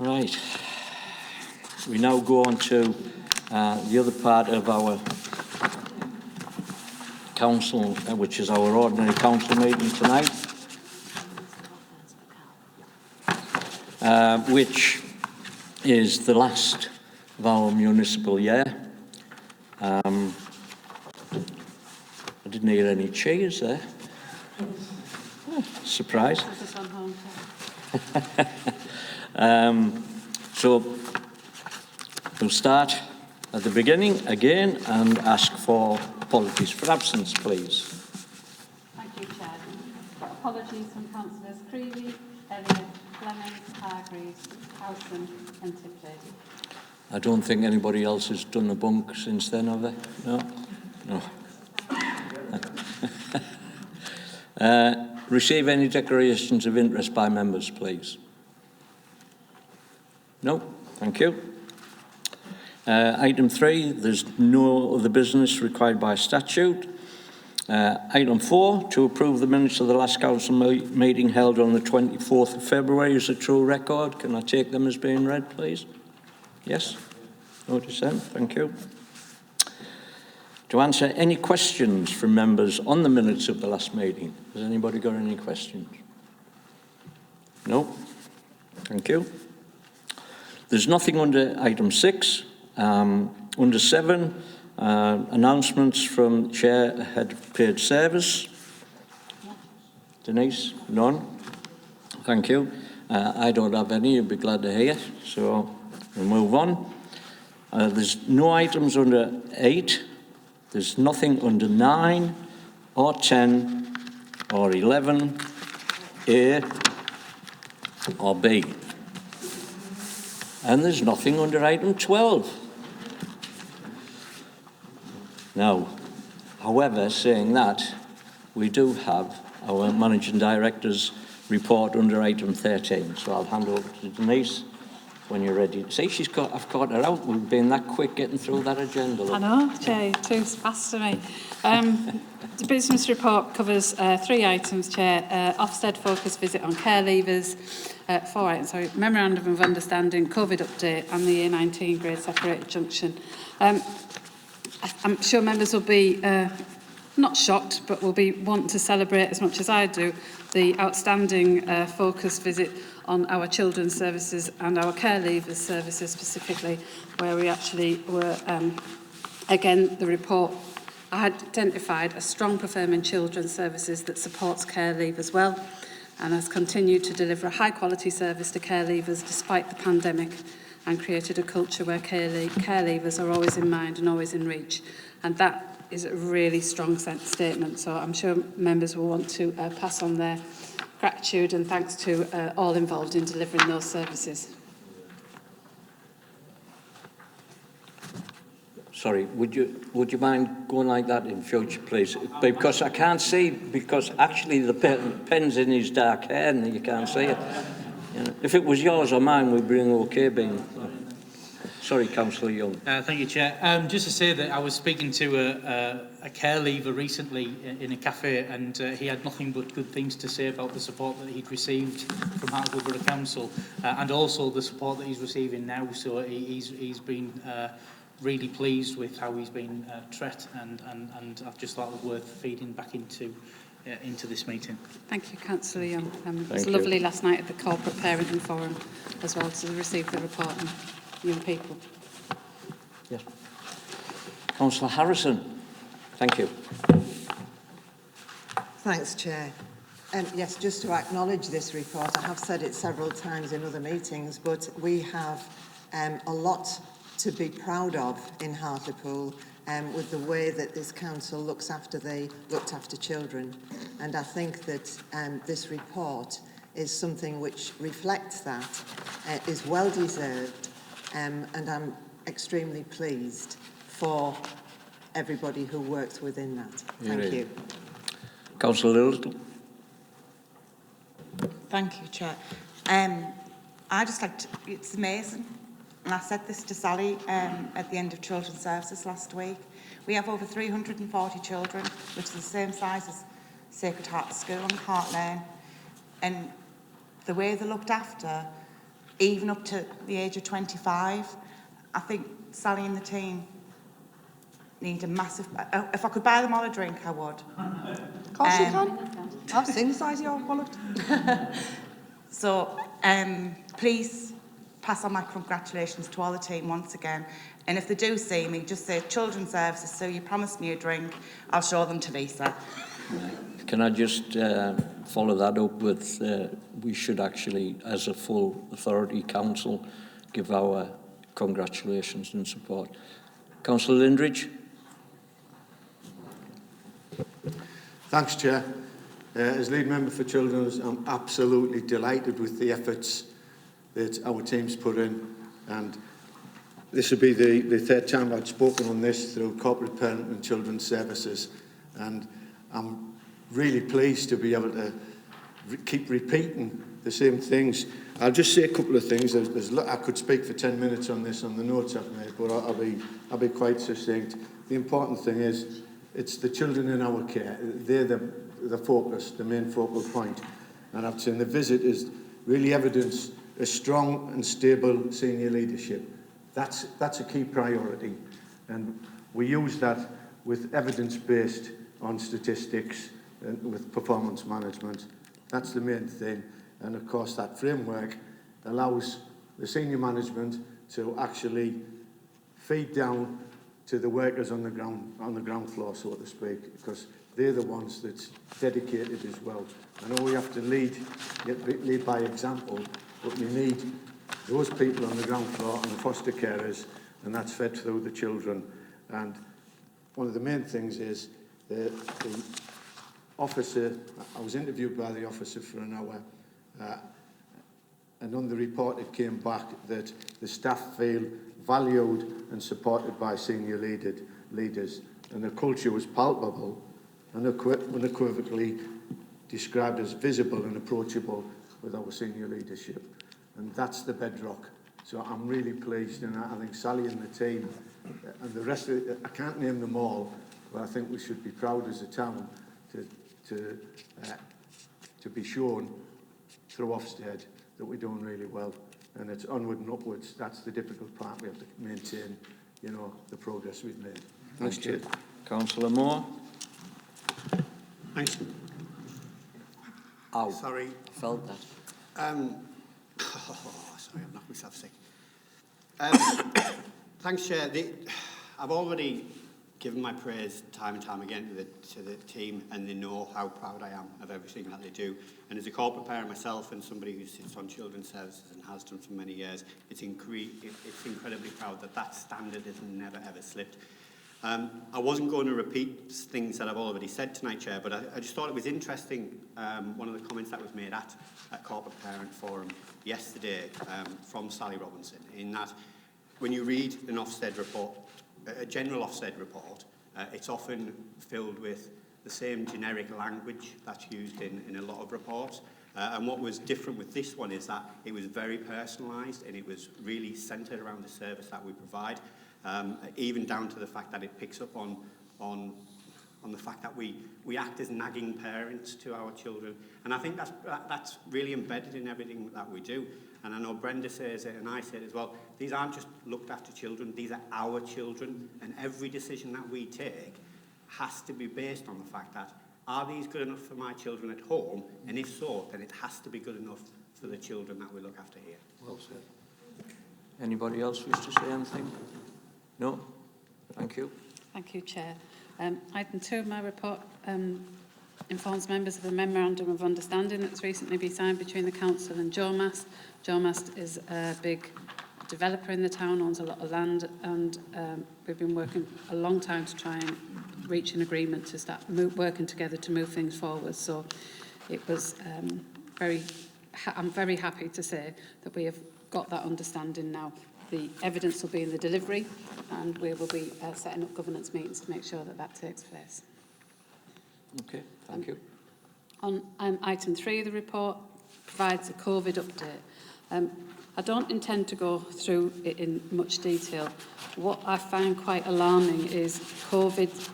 Right. We now go on to the other part of our council, which is our ordinary council meeting tonight, which is the last of our municipal year. I didn't hear any cheers there. Oh, surprise. So we'll start at the beginning again and ask for apologies for absence, please. Thank you, Chair. Apologies from Councillors Creevy, Elliott, Fleming, Hargreaves, Howson and Tipley. I don't think anybody else has done a bunk since then, have they? No. Receive any declarations of interest by members, please. No, thank you. Item 3, there's no other business required by statute. Item 4, to approve the minutes of the last council meeting held on the 24th of February is a true record. Can I take them as being read, please? Yes? No dissent, thank you. To answer any questions from members on the minutes of the last meeting. Has anybody got any questions? No? Thank you. There's nothing under item 6. Under 7, announcements from Chair Head of Paid Service. Denise? None? Thank you. I don't have any, you'll be glad to hear. So we'll move on. There's no items under 8. There's nothing under 9 or 10 or 11, A or B. And there's nothing under item 12. Now, however, saying that, we do have our Managing Director's report under item 13. So I'll hand over to Denise when you're ready. See, I've caught her out. We've been that quick getting through that agenda. Look. I know, Chair, too fast for me. The business report covers 3 items, Chair. Ofsted focus visit on care leavers, 4 items, sorry, memorandum of understanding, COVID update and the Year 19 grade separated junction. I'm sure members will be not shocked, but will be wanting to celebrate as much as I do the outstanding focus visit on our children's services and our care leavers services specifically, where we actually were, again, the report identified a strong performing children's services that supports care leavers well and has continued to deliver a high quality service to care leavers despite the pandemic and created a culture where care leavers are always in mind and always in reach. And that is a really strong statement. So I'm sure members will want to pass on their gratitude and thanks to all involved in delivering those services. Sorry, would you mind going like that in future, please? Because I can't see, because actually the pen's in his dark hair and you can't see it. You know, if it was yours or mine, we'd be okay being. Sorry, Councillor Young. Thank you, Chair. Just to say that I was speaking to a care leaver recently in a cafe, and he had nothing but good things to say about the support that he'd received from Hartlepool Borough Council, and also the support that he's receiving now. So he's been really pleased with how he's been treated, and I just thought it was worth feeding back into this meeting. Thank you, Councillor Young. It was lovely last night at the Corporate Parenting Forum as well to receive the report on young people. Yes. Councillor Harrison, thank you. Thanks, Chair. Yes, just to acknowledge this report, I have said it several times in other meetings, but we have a lot to be proud of in Hartlepool with the way that this council looked after children. And I think that this report is something which reflects that, is well deserved, and I'm extremely pleased for everybody who works within that. Thank you. Councillor Little. Thank you, Chair. I just like to, it's amazing, and I said this to Sally at the end of Children's Services last week. We have over 340 children, which is the same size as Sacred Heart School on Hart Lane, and the way they're looked after, even up to the age of 25. I think Sally and the team need a massive... if I could buy them all a drink, I would. Of course you can. I've seen the size of your wallet. So please pass on my congratulations to all the team once again. And if they do see me, just say Children's Services, so you promised me a drink. I'll show them to Lisa. Can I just follow that up with, we should actually, as a full authority council, give our congratulations and support. Councillor Lindridge. Thanks, Chair. As lead member for Children's, I'm absolutely delighted with the efforts that our team's put in, and this will be the third time I've spoken on this through Corporate Parent and Children's Services, and I'm really pleased to be able to keep repeating the same things. I'll just say a couple of things. I could speak for 10 minutes on this, on the notes I've made, but I'll be quite succinct. The important thing is it's the children in our care. They're the focus, the main focal point. And I've seen the visit is really evidence a strong and stable senior leadership. That's a key priority. And we use that with evidence-based on statistics and with performance management. That's the main thing. And of course, that framework allows the senior management to actually feed down to the workers on the ground floor, so to speak, because they're the ones that's dedicated as well. I know we have to lead by example, but we need those people on the ground floor and the foster carers, and that's fed through the children. And one of the main things is the officer, I was interviewed by the officer for an hour, and on the report it came back that the staff feel valued and supported by senior leaders, and the culture was palpable and unequivocally described as visible and approachable with our senior leadership. And that's the bedrock. So I'm really pleased, and I think Sally and the team and the rest of it, I can't name them all, but I think we should be proud as a town to be shown through Ofsted that we're doing really well. And it's onward and upwards. That's the difficult part. We have to maintain, you know, the progress we've made. Thanks, Chair. Councillor Moore. Thanks. Ow. Sorry. I felt that. Sorry, I've knocked myself sick. Thanks, Chair. I've already given my praise time and time again to the team, and they know how proud I am of everything that they do. And as a corporate parent myself and somebody who sits on Children's Services and has done for many years, it's incredibly proud that standard has never ever slipped. I wasn't going to repeat things that I've already said tonight, Chair, but I just thought it was interesting, one of the comments that was made at Corporate Parent Forum yesterday from Sally Robinson, in that when you read an Ofsted report, a general Ofsted report, it's often filled with the same generic language that's used in a lot of reports. And what was different with this one is that it was very personalised, and it was really centred around the service that we provide, even down to the fact that it picks up on the fact that we act as nagging parents to our children. And I think that's really embedded in everything that we do. And I know Brenda says it, and I say it as well, these aren't just looked after children, these are our children, and every decision that we take has to be based on the fact that, are these good enough for my children at home? And if so, then it has to be good enough for the children that we look after here. Well said. Anybody else wish to say anything? No? Thank you. Thank you, Chair. Item 2 of my report informs members of a Memorandum of Understanding that's recently been signed between the Council and Jomast. Jomast is a big developer in the town, owns a lot of land, and we've been working a long time to try and reach an agreement to start working together to move things forward. So it was I'm very happy to say that we have got that understanding now. The evidence will be in the delivery, and we will be setting up governance meetings to make sure that that takes place. Okay, thank you. On item 3 of the report, provides a COVID update. I don't intend to go through it in much detail. What I find quite alarming is COVID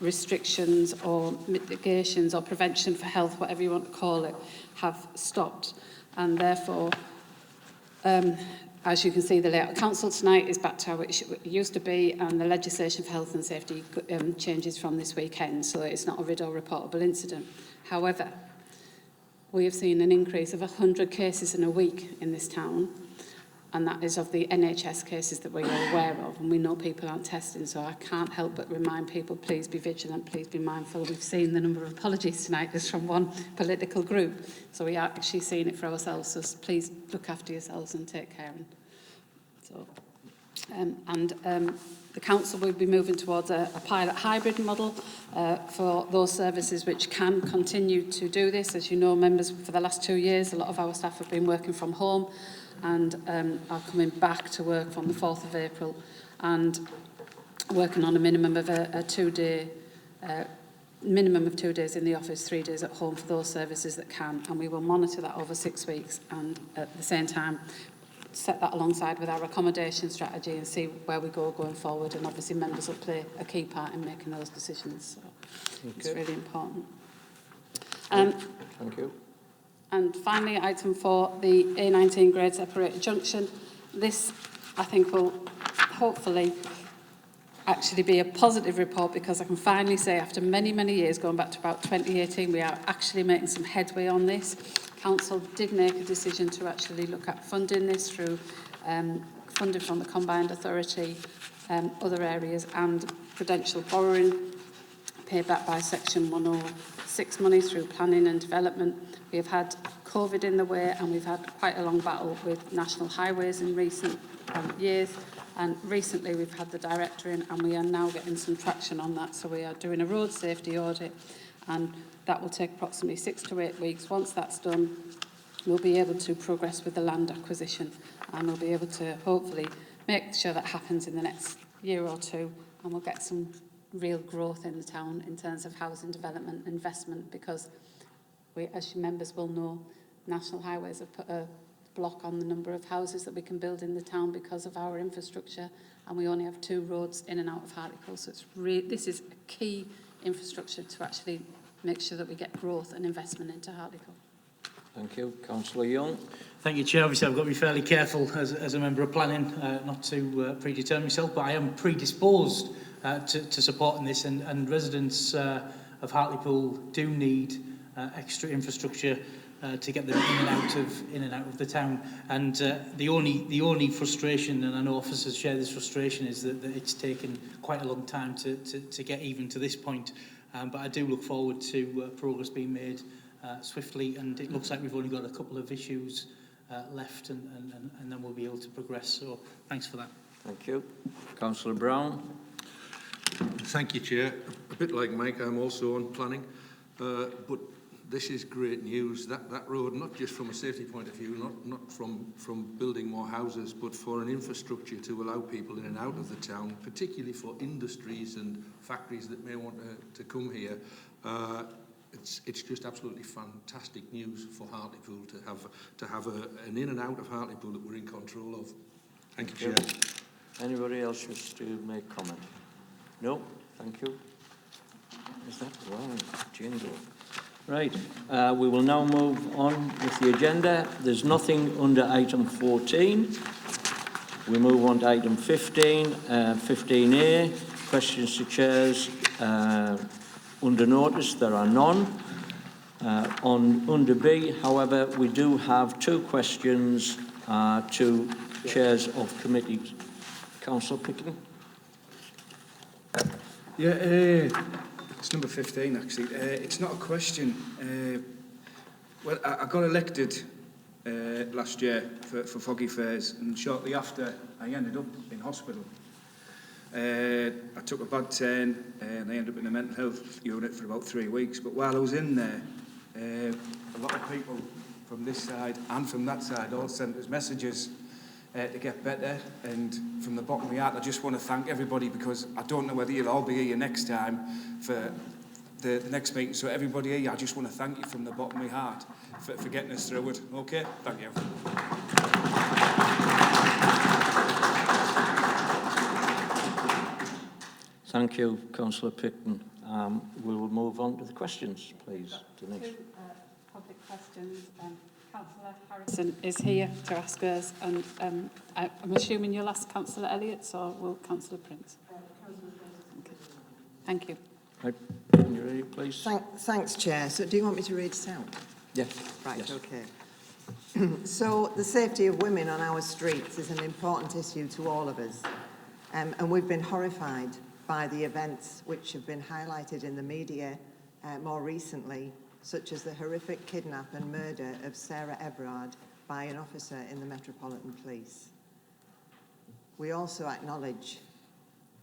restrictions or mitigations or prevention for health, whatever you want to call it, have stopped. And therefore, as you can see, the layout of council tonight is back to how it used to be, and the legislation for health and safety changes from this weekend, so it's not a RIDDOR reportable incident. However, we have seen an increase of 100 cases in a week in this town, and that is of the NHS cases that we are aware of, and we know people aren't testing, so I can't help but remind people, please be vigilant, please be mindful. We've seen the number of apologies tonight just from one political group, so we are actually seeing it for ourselves, so please look after yourselves and take care. The council will be moving towards a pilot hybrid model for those services which can continue to do this. As you know, members, for the last 2 years, a lot of our staff have been working from home and are coming back to work from the 4th of April and working on a minimum of a 2-day, minimum of 2 days in the office, 3 days at home for those services that can, and we will monitor that over 6 weeks and at the same time set that alongside with our accommodation strategy and see where we go going forward, and obviously members will play a key part in making those decisions, so it's really important. Thank you. And finally, item 4, the A19 grade separated junction. This, I think, will hopefully actually be a positive report, because I can finally say after many, many years, going back to about 2018, we are actually making some headway on this. Council did make a decision to actually look at funding this through funding from the Combined Authority, other areas, and prudential borrowing, paid back by Section 106 money through planning and development. We have had COVID in the way, and we've had quite a long battle with National Highways in recent years. And recently we've had the director in, and we are now getting some traction on that. So we are doing a road safety audit, and that will take approximately 6 to 8 weeks. Once that's done, we'll be able to progress with the land acquisition, and we'll be able to hopefully make sure that happens in the next year or two, and we'll get some real growth in the town in terms of housing development investment, because we, as your members will know, National Highways have put a block on the number of houses that we can build in the town because of our infrastructure, and we only have 2 roads in and out of Hartlepool. So it's this is a key infrastructure to actually make sure that we get growth and investment into Hartlepool. Thank you. Councillor Young. Thank you, Chair. Obviously, I've got to be fairly careful as a member of planning not to predetermine myself, but I am predisposed to supporting this, and residents of Hartlepool do need extra infrastructure to get them in and out of the town. And the only frustration, and I know officers share this frustration, is that it's taken quite a long time to get even to this point. But I do look forward to progress being made swiftly, and it looks like we've only got a couple of issues left, and then we'll be able to progress. So thanks for that. Thank you. Councillor Brown. Thank you, Chair. A bit like Mike, I'm also on planning, but this is great news. That road, not just from a safety point of view, not from building more houses, but for an infrastructure to allow people in and out of the town, particularly for industries and factories that may want to come here. It's just absolutely fantastic news for Hartlepool to have an in and out of Hartlepool that we're in control of. Thank you, Chair. Anybody else wish to make comment? No? Thank you. Is that right? Jingle. Right. We will now move on with the agenda. There's nothing under item 14. We move on to item 15, 15A, questions to chairs. Under notice, there are none. Under B, however, we do have 2 questions to chairs of committees. Councillor Pickering. Yeah, it's number 15 actually. It's not a question. Well, I got elected last year for Foggy Fairs, and shortly after I ended up in hospital. I took a bad turn and I ended up in a mental health unit for about 3 weeks. But while I was in there, a lot of people from this side and from that side all sent us messages to get better. And from the bottom of my heart, I just want to thank everybody, because I don't know whether you'll all be here next time for the next meeting. So everybody here, I just want to thank you from the bottom of my heart for getting us through it. Okay? Thank you. Thank you, Councillor Picton. We will move on to the questions, please, Denise. Two public questions. Councillor Harrison is here to ask us, and I'm assuming you'll ask Councillor Elliott, or will Councillor Prince? Okay. Thank you. Right. Can you ready, please? Thanks, Chair. So do you want me to read this out? Yes. Right, Yes. okay. So the safety of women on our streets is an important issue to all of us. And we've been horrified by the events which have been highlighted in the media more recently, such as the horrific kidnap and murder of Sarah Everard by an officer in the Metropolitan Police. We also acknowledge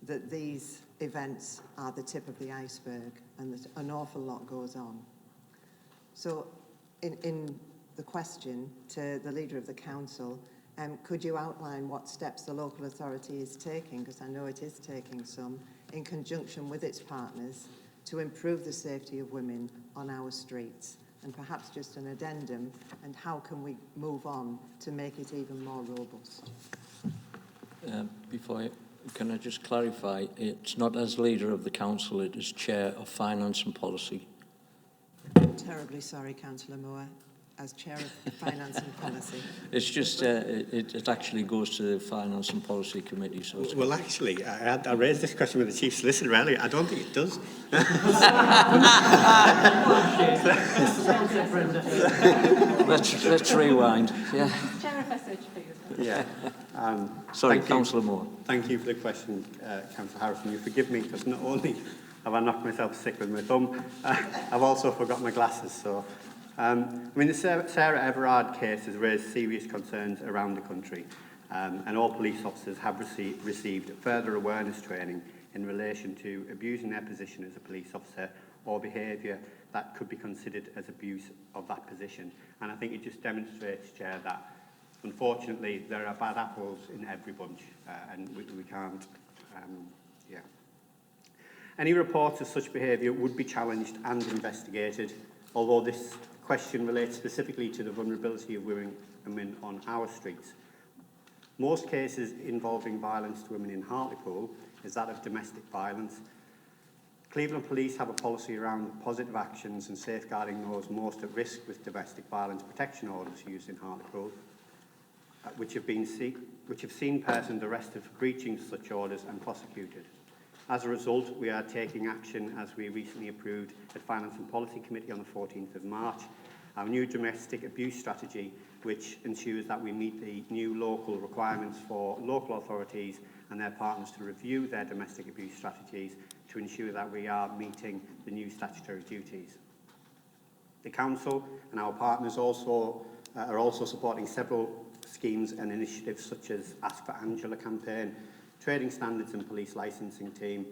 that these events are the tip of the iceberg and that an awful lot goes on. So in the question to the Leader of the Council, could you outline what steps the local authority is taking, because I know it is taking some, in conjunction with its partners to improve the safety of women on our streets? And perhaps just an addendum, and how can we move on to make it even more robust? Can I just clarify, it's not as Leader of the Council, it is Chair of Finance and Policy. Terribly sorry, Councillor Moore, as Chair of Finance and Policy. It's just, it actually goes to the Finance and Policy Committee. So it's Well, actually, I raised this question with the Chief Solicitor earlier. I don't think it does. let's rewind. Yeah. Chair of SHP. Yeah. Sorry, Thank you. Councillor Moore. Thank you for the question, Councillor Harrison. You forgive me because not only have I knocked myself sick with my thumb, I've also forgot my glasses. So, I mean, the Sarah Everard case has raised serious concerns around the country, and all police officers have received further awareness training in relation to abusing their position as a police officer or behaviour that could be considered as abuse of that position. And I think it just demonstrates, Chair, that unfortunately there are bad apples in every bunch, and we can't, yeah. Any reports of such behaviour would be challenged and investigated, although this question relates specifically to the vulnerability of women on our streets. Most cases involving violence to women in Hartlepool is that of domestic violence. Cleveland Police have a policy around positive actions and safeguarding those most at risk with domestic violence protection orders used in Hartlepool, which have seen persons arrested for breaching such orders and prosecuted. As a result, we are taking action, as we recently approved at Finance and Policy Committee on the 14th of March, our new domestic abuse strategy, which ensures that we meet the new local requirements for local authorities and their partners to review their domestic abuse strategies to ensure that we are meeting the new statutory duties. The Council and our partners are also supporting several schemes and initiatives such as Ask for Angela campaign, trading standards and police licensing team,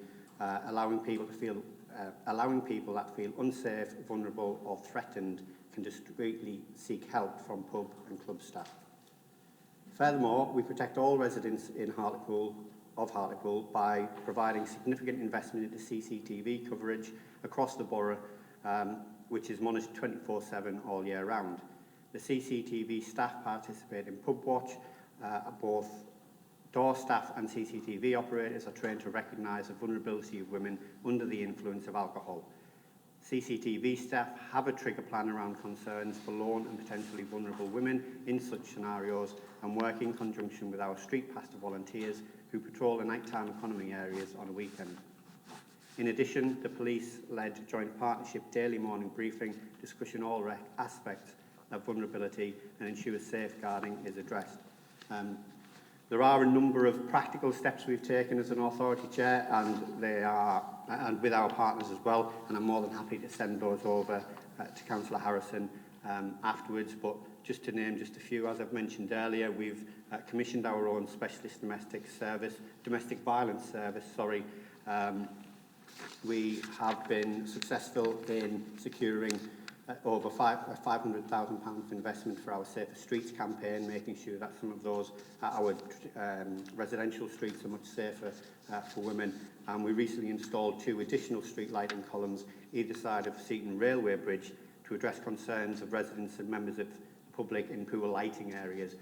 allowing people that feel unsafe, vulnerable or threatened can discreetly seek help from pub and club staff. Furthermore, we protect all residents in Hartlepool by providing significant investment into CCTV coverage across the borough, which is monitored 24/7 all year round. The CCTV staff participate in pub watch. Both door staff and CCTV operators are trained to recognise the vulnerability of women under the influence of alcohol. CCTV staff have a trigger plan around concerns for lone and potentially vulnerable women in such scenarios and work in conjunction with our street pastor volunteers who patrol the nighttime economy areas on a weekend. In addition, the police-led joint partnership daily morning briefing discussing all aspects of vulnerability and ensure safeguarding is addressed. There are a number of practical steps we've taken as an authority, Chair, and with our partners as well, and I'm more than happy to send those over to Councillor Harrison afterwards. But just to name just a few, as I've mentioned earlier, we've commissioned our own specialist domestic violence service. We have been successful in securing over £500,000 of investment for our Safer Streets campaign, making sure that some of those our residential streets are much safer for women. And we recently installed 2 additional street lighting columns either side of Seaton Railway Bridge to address concerns of residents and members of the public in poor lighting areas,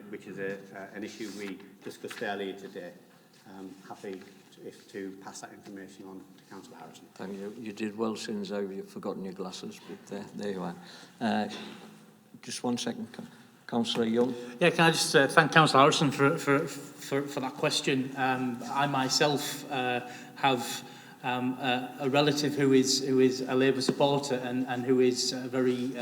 which is an issue we discussed earlier today. Happy if to pass that information on to Councillor Harrison. Thank you. You did well, since you've forgotten your glasses, but there you are. Just 1 second, Councillor Young. Yeah, can I just thank Councillor Harrison for that question. I myself have a relative who is a Labour supporter and who is very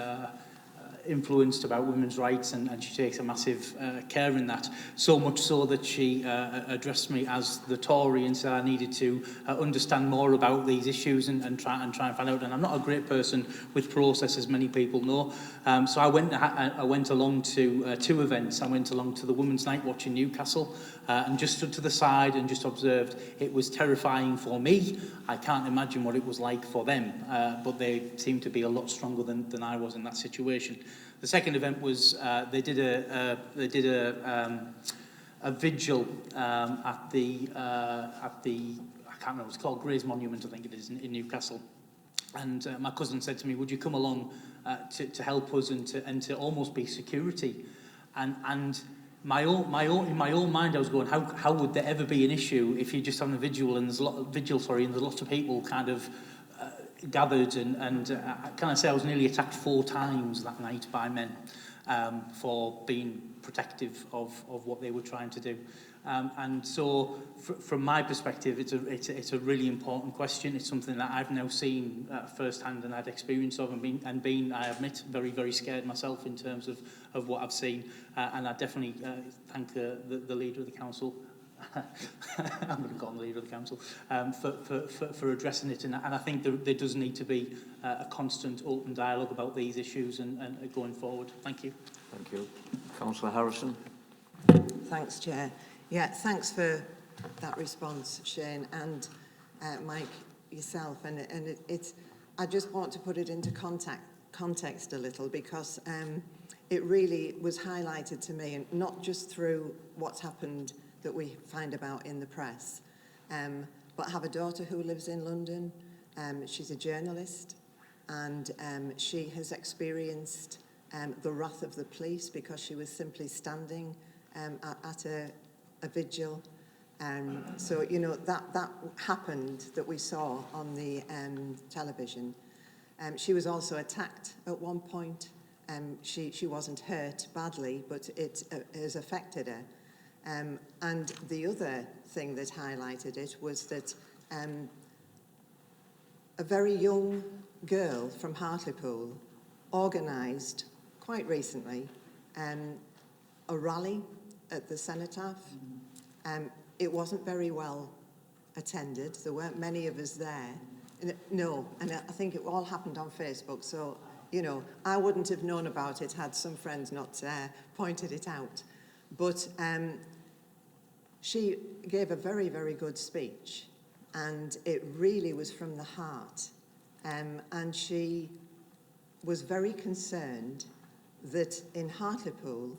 influenced about women's rights, and she takes a massive care in that, so much so that she addressed me as the Tory and said I needed to understand more about these issues and try and find out. And I'm not a great person with process, as many people know, so I went along to 2 events. I went along to the Women's Night Watch in Newcastle and just stood to the side and just observed. It was terrifying for me. I can't imagine what it was like for them, but they seemed to be a lot stronger than I was in that situation. The second event was they did a vigil at the I can't remember what it's called, Gray's Monument, I think it is, in Newcastle. And my cousin said to me, "Would you come along to help us and to almost be security?" And in my own mind, I was going, how would there ever be an issue if you're just having a vigil and there's a lot of people kind of gathered, and can I say I was nearly attacked 4 times that night by men for being protective of what they were trying to do. And so, from my perspective, it's a really important question. It's something that I've now seen firsthand and had experience of, and been, I admit, very, very scared myself in terms of what I've seen. And I definitely thank the leader of the council. I'm going to call him the leader of the council for addressing it, and I think there does need to be a constant open dialogue about these issues and going forward. Thank you. Thank you. Councillor Harrison. Thanks, Chair. Yeah, thanks for that response, Shane, and Mike, yourself. And it's I just want to put it into context a little, because it really was highlighted to me, and not just through what's happened that we find about in the press, but I have a daughter who lives in London. She's a journalist, and she has experienced the wrath of the police because she was simply standing at a vigil. So, you know, that happened, that we saw on the television. She was also attacked at one point. She wasn't hurt badly, but it has affected her. And the other thing that highlighted it was that a very young girl from Hartlepool organised quite recently a rally at the Cenotaph. It wasn't very well attended. There weren't many of us there. No, and I think it all happened on Facebook. So, you know, I wouldn't have known about it had some friends not pointed it out. But she gave a very, very good speech, and it really was from the heart. And she was very concerned that in Hartlepool,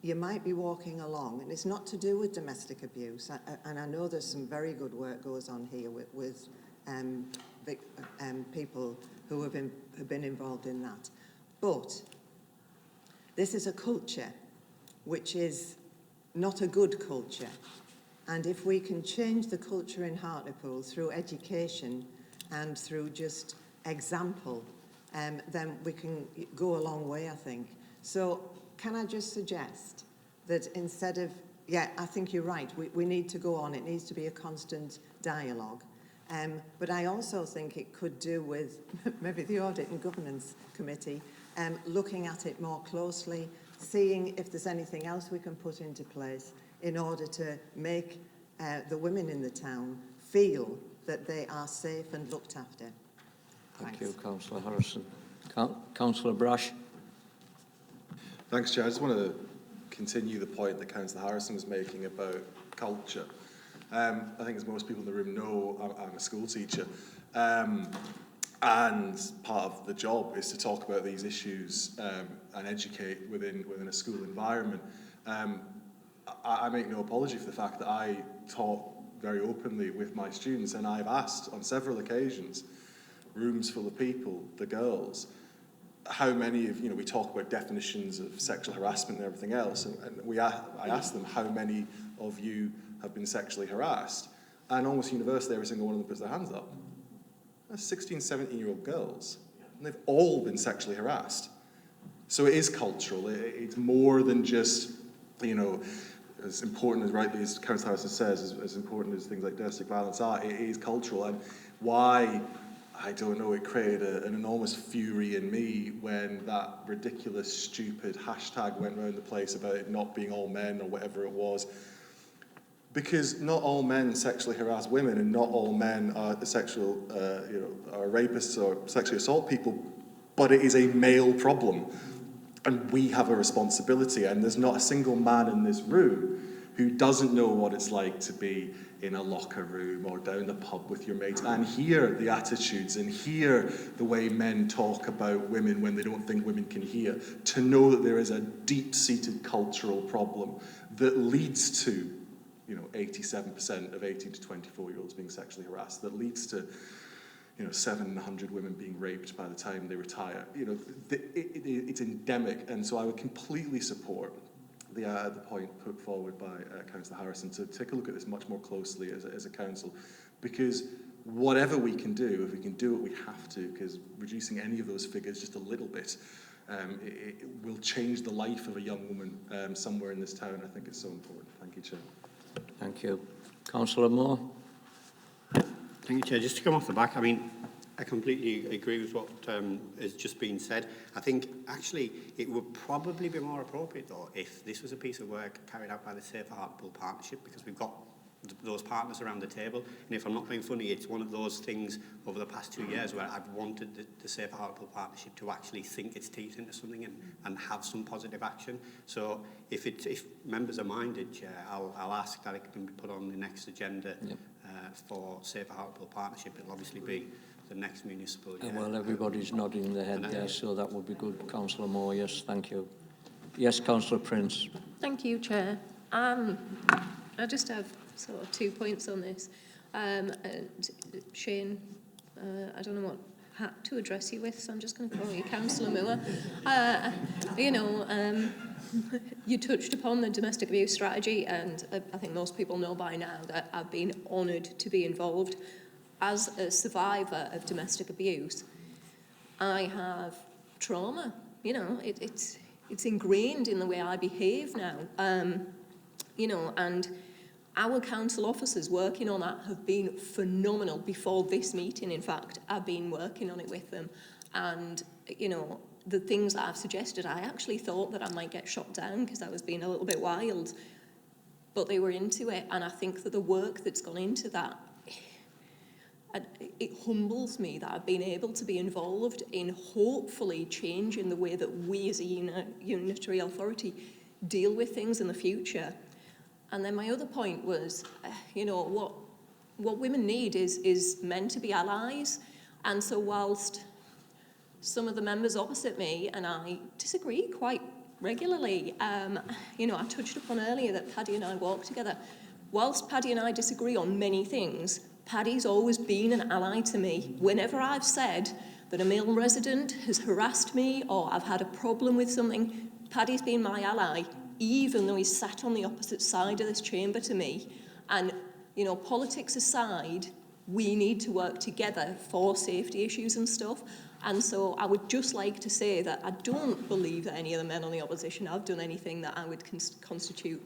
you might be walking along, and it's not to do with domestic abuse, and I know there's some very good work goes on here with people who have been involved in that. But this is a culture which is not a good culture. And if we can change the culture in Hartlepool through education and through just example, then we can go a long way, I think. So can I just suggest that instead of, yeah, I think you're right, we need to go on. It needs to be a constant dialogue. But I also think it could do with maybe the Audit and Governance Committee looking at it more closely, seeing if there's anything else we can put into place in order to make the women in the town feel that they are safe and looked after. Thank you, Councillor Harrison. Councillor Brash. Thanks, Chair. I just want to continue the point that Councillor Harrison was making about culture. I think, as most people in the room know, I'm a school teacher, and part of the job is to talk about these issues and educate within a school environment. I make no apology for the fact that I talk very openly with my students, and I've asked on several occasions, rooms full of people, the girls, how many of, we talk about definitions of sexual harassment and everything else, and I asked them how many of you have been sexually harassed, and almost universally every single one of them puts their hands up. That's 16, 17-year-old girls, and they've all been sexually harassed. So it is cultural. It's more than just, you know, as important as rightly as Councillor Harrison says, as important as things like domestic violence are, it is cultural. And why, I don't know, it created an enormous fury in me when that ridiculous, stupid hashtag went around the place about it not being all men or whatever it was. Because not all men sexually harass women, and not all men are are rapists or sexually assault people, but it is a male problem. And we have a responsibility, and there's not a single man in this room who doesn't know what it's like to be in a locker room or down the pub with your mates and hear the attitudes and hear the way men talk about women when they don't think women can hear, to know that there is a deep-seated cultural problem that leads to, 87% of 18 to 24-year-olds being sexually harassed, that leads to 700 women being raped by the time they retire. It's endemic, and so I would completely support the point put forward by Councillor Harrison to take a look at this much more closely as a council, because whatever we can do, if we can do it, we have to, because reducing any of those figures just a little bit, it will change the life of a young woman somewhere in this town. I think it's so important. Thank you, Chair. Thank you. Councillor Moore. Thank you, Chair. Just to come off the back, I completely agree with what has just been said. I think, actually, it would probably be more appropriate, though, if this was a piece of work carried out by the Safer Hartlepool Partnership, because we've got those partners around the table. And if I'm not being funny, it's one of those things over the past 2 years where I've wanted the Safer Hartlepool Partnership to actually sink its teeth into something and have some positive action. So if members are minded, Chair, I'll ask that it can be put on the next agenda. Yep. For Safer Hartlepool Partnership. It'll obviously be the next municipal year. Well, everybody's nodding their head there, so that would be good. Councillor Moore, yes, thank you. Yes, Councillor Prince. Thank you, Chair. I just have sort of 2 points on this. And Shane, I don't know what hat to address you with, so I'm just going to call you Councillor Moore. You touched upon the domestic abuse strategy, and I think most people know by now that I've been honoured to be involved. As a survivor of domestic abuse, I have trauma. It's ingrained in the way I behave now. And our council officers working on that have been phenomenal. Before this meeting, in fact, I've been working on it with them. And, the things that I've suggested, I actually thought that I might get shot down because I was being a little bit wild. But they were into it, and I think that the work that's gone into that, it humbles me that I've been able to be involved in hopefully changing the way that we as a unitary authority deal with things in the future. And then my other point was, what women need is men to be allies. And so whilst some of the members opposite me and I disagree quite regularly, I touched upon earlier that Paddy and I walk together. Whilst Paddy and I disagree on many things, Paddy's always been an ally to me. Whenever I've said that a male resident has harassed me or I've had a problem with something, Paddy's been my ally, even though he's sat on the opposite side of this chamber to me. And, politics aside, we need to work together for safety issues and stuff. And so I would just like to say that I don't believe that any of the men on the opposition have done anything that I would constitute,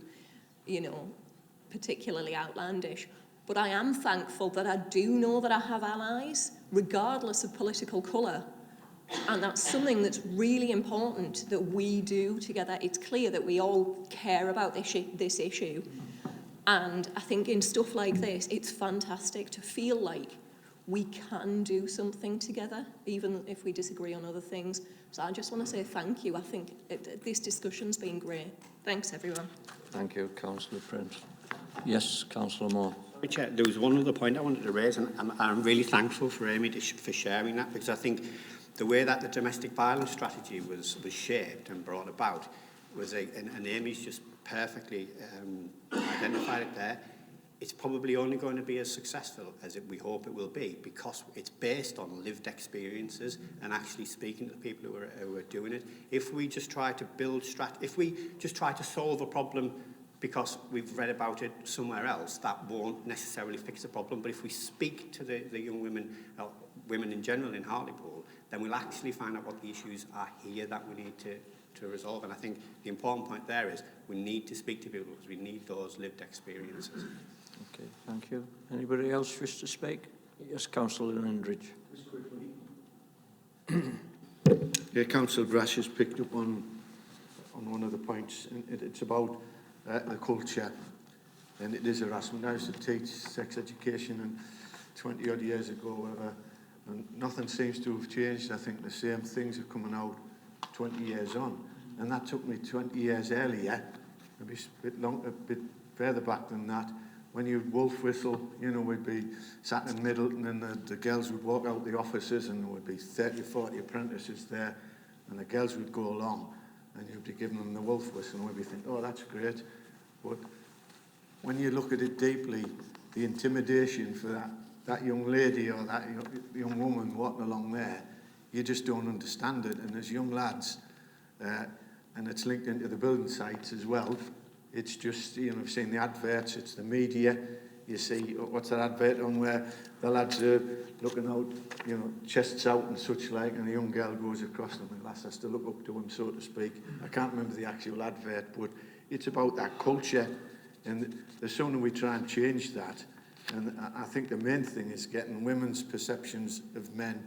particularly outlandish. But I am thankful that I do know that I have allies, regardless of political colour. And that's something that's really important that we do together. It's clear that we all care about this issue. And I think in stuff like this, it's fantastic to feel like we can do something together, even if we disagree on other things. So I just want to say thank you. I think this discussion's been great. Thanks, everyone. Thank you, Councillor Prince. Yes, Councillor Moore. Chair, there was one other point I wanted to raise, and I'm really thankful for Amy for sharing that, because I think the way that the domestic violence strategy was shaped and brought about was and Amy's just perfectly identified it there. It's probably only going to be as successful as we hope it will be, because it's based on lived experiences and actually speaking to the people who are doing it. If we just try to build if we just try to solve a problem because we've read about it somewhere else, that won't necessarily fix the problem. But if we speak to the young women, women in general in Hartlepool, then we'll actually find out what the issues are here that we need to resolve. And I think the important point there is we need to speak to people because we need those lived experiences. Okay, thank you. Anybody else wish to speak? Yes, Councillor Lindridge. Yeah, Councillor Brash has picked up on one of the points, and it's about the culture, and it is harassment. I used to teach sex education and 20 odd years ago, whatever, and nothing seems to have changed. I think the same things are coming out 20 years on, and that took me 20 years earlier, maybe a bit further back than that. When you'd wolf whistle, you know, we'd be sat in Middleton and the girls would walk out the offices and there would be 30, 40 apprentices there, and the girls would go along and you'd be giving them the wolf whistle and we'd be thinking, oh, that's great. But when you look at it deeply, the intimidation for that young lady or that young woman walking along there, you just don't understand it. And as young lads, and it's linked into the building sites as well, it's just, you know, I've seen the adverts, it's the media, you see, what's that advert on where the lads are looking out, you know, chests out and such like, and a young girl goes across them and the lass has to look up to him, so to speak. I can't remember the actual advert, but it's about that culture, and the sooner we try and change that, and I think the main thing is getting women's perceptions of men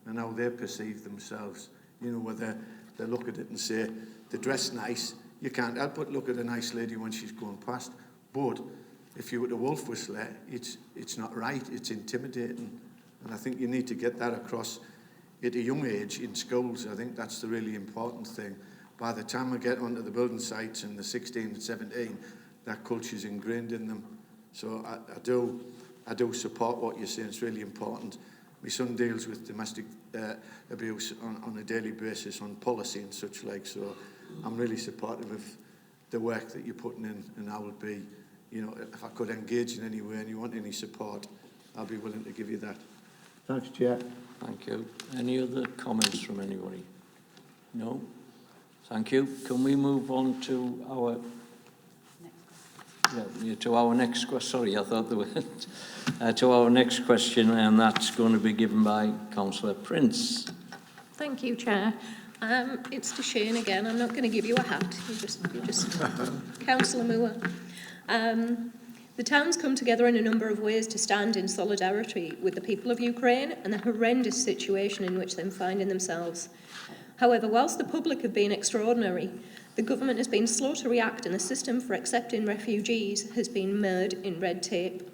and how they perceive themselves, you know, whether they look at it and say, they dress nice, you can't help but look at a nice lady when she's going past. But if you were to wolf whistle her, it's not right, it's intimidating. And I think you need to get that across at a young age in schools. I think that's the really important thing. By the time I get onto the building sites and the 16 and 17, that culture's ingrained in them. So I do support what you're saying, it's really important. My son deals with domestic abuse on a daily basis on policy and such like, so I'm really supportive of the work that you're putting in, and I would be, you know, if I could engage in any way and you want any support, I'll be willing to give you that. Thanks, Chair. Thank you. Any other comments from anybody? No? Thank you. Can we move on to our... to our next question. Sorry, I thought there were... to our next question, and that's going to be given by Councillor Prince. Thank you, Chair. It's to Shane again. I'm not going to give you a hat. You're just Councillor Moore. The town's come together in a number of ways to stand in solidarity with the people of Ukraine and the horrendous situation in which they're finding themselves. However, whilst the public have been extraordinary, the government has been slow to react and the system for accepting refugees has been mired in red tape.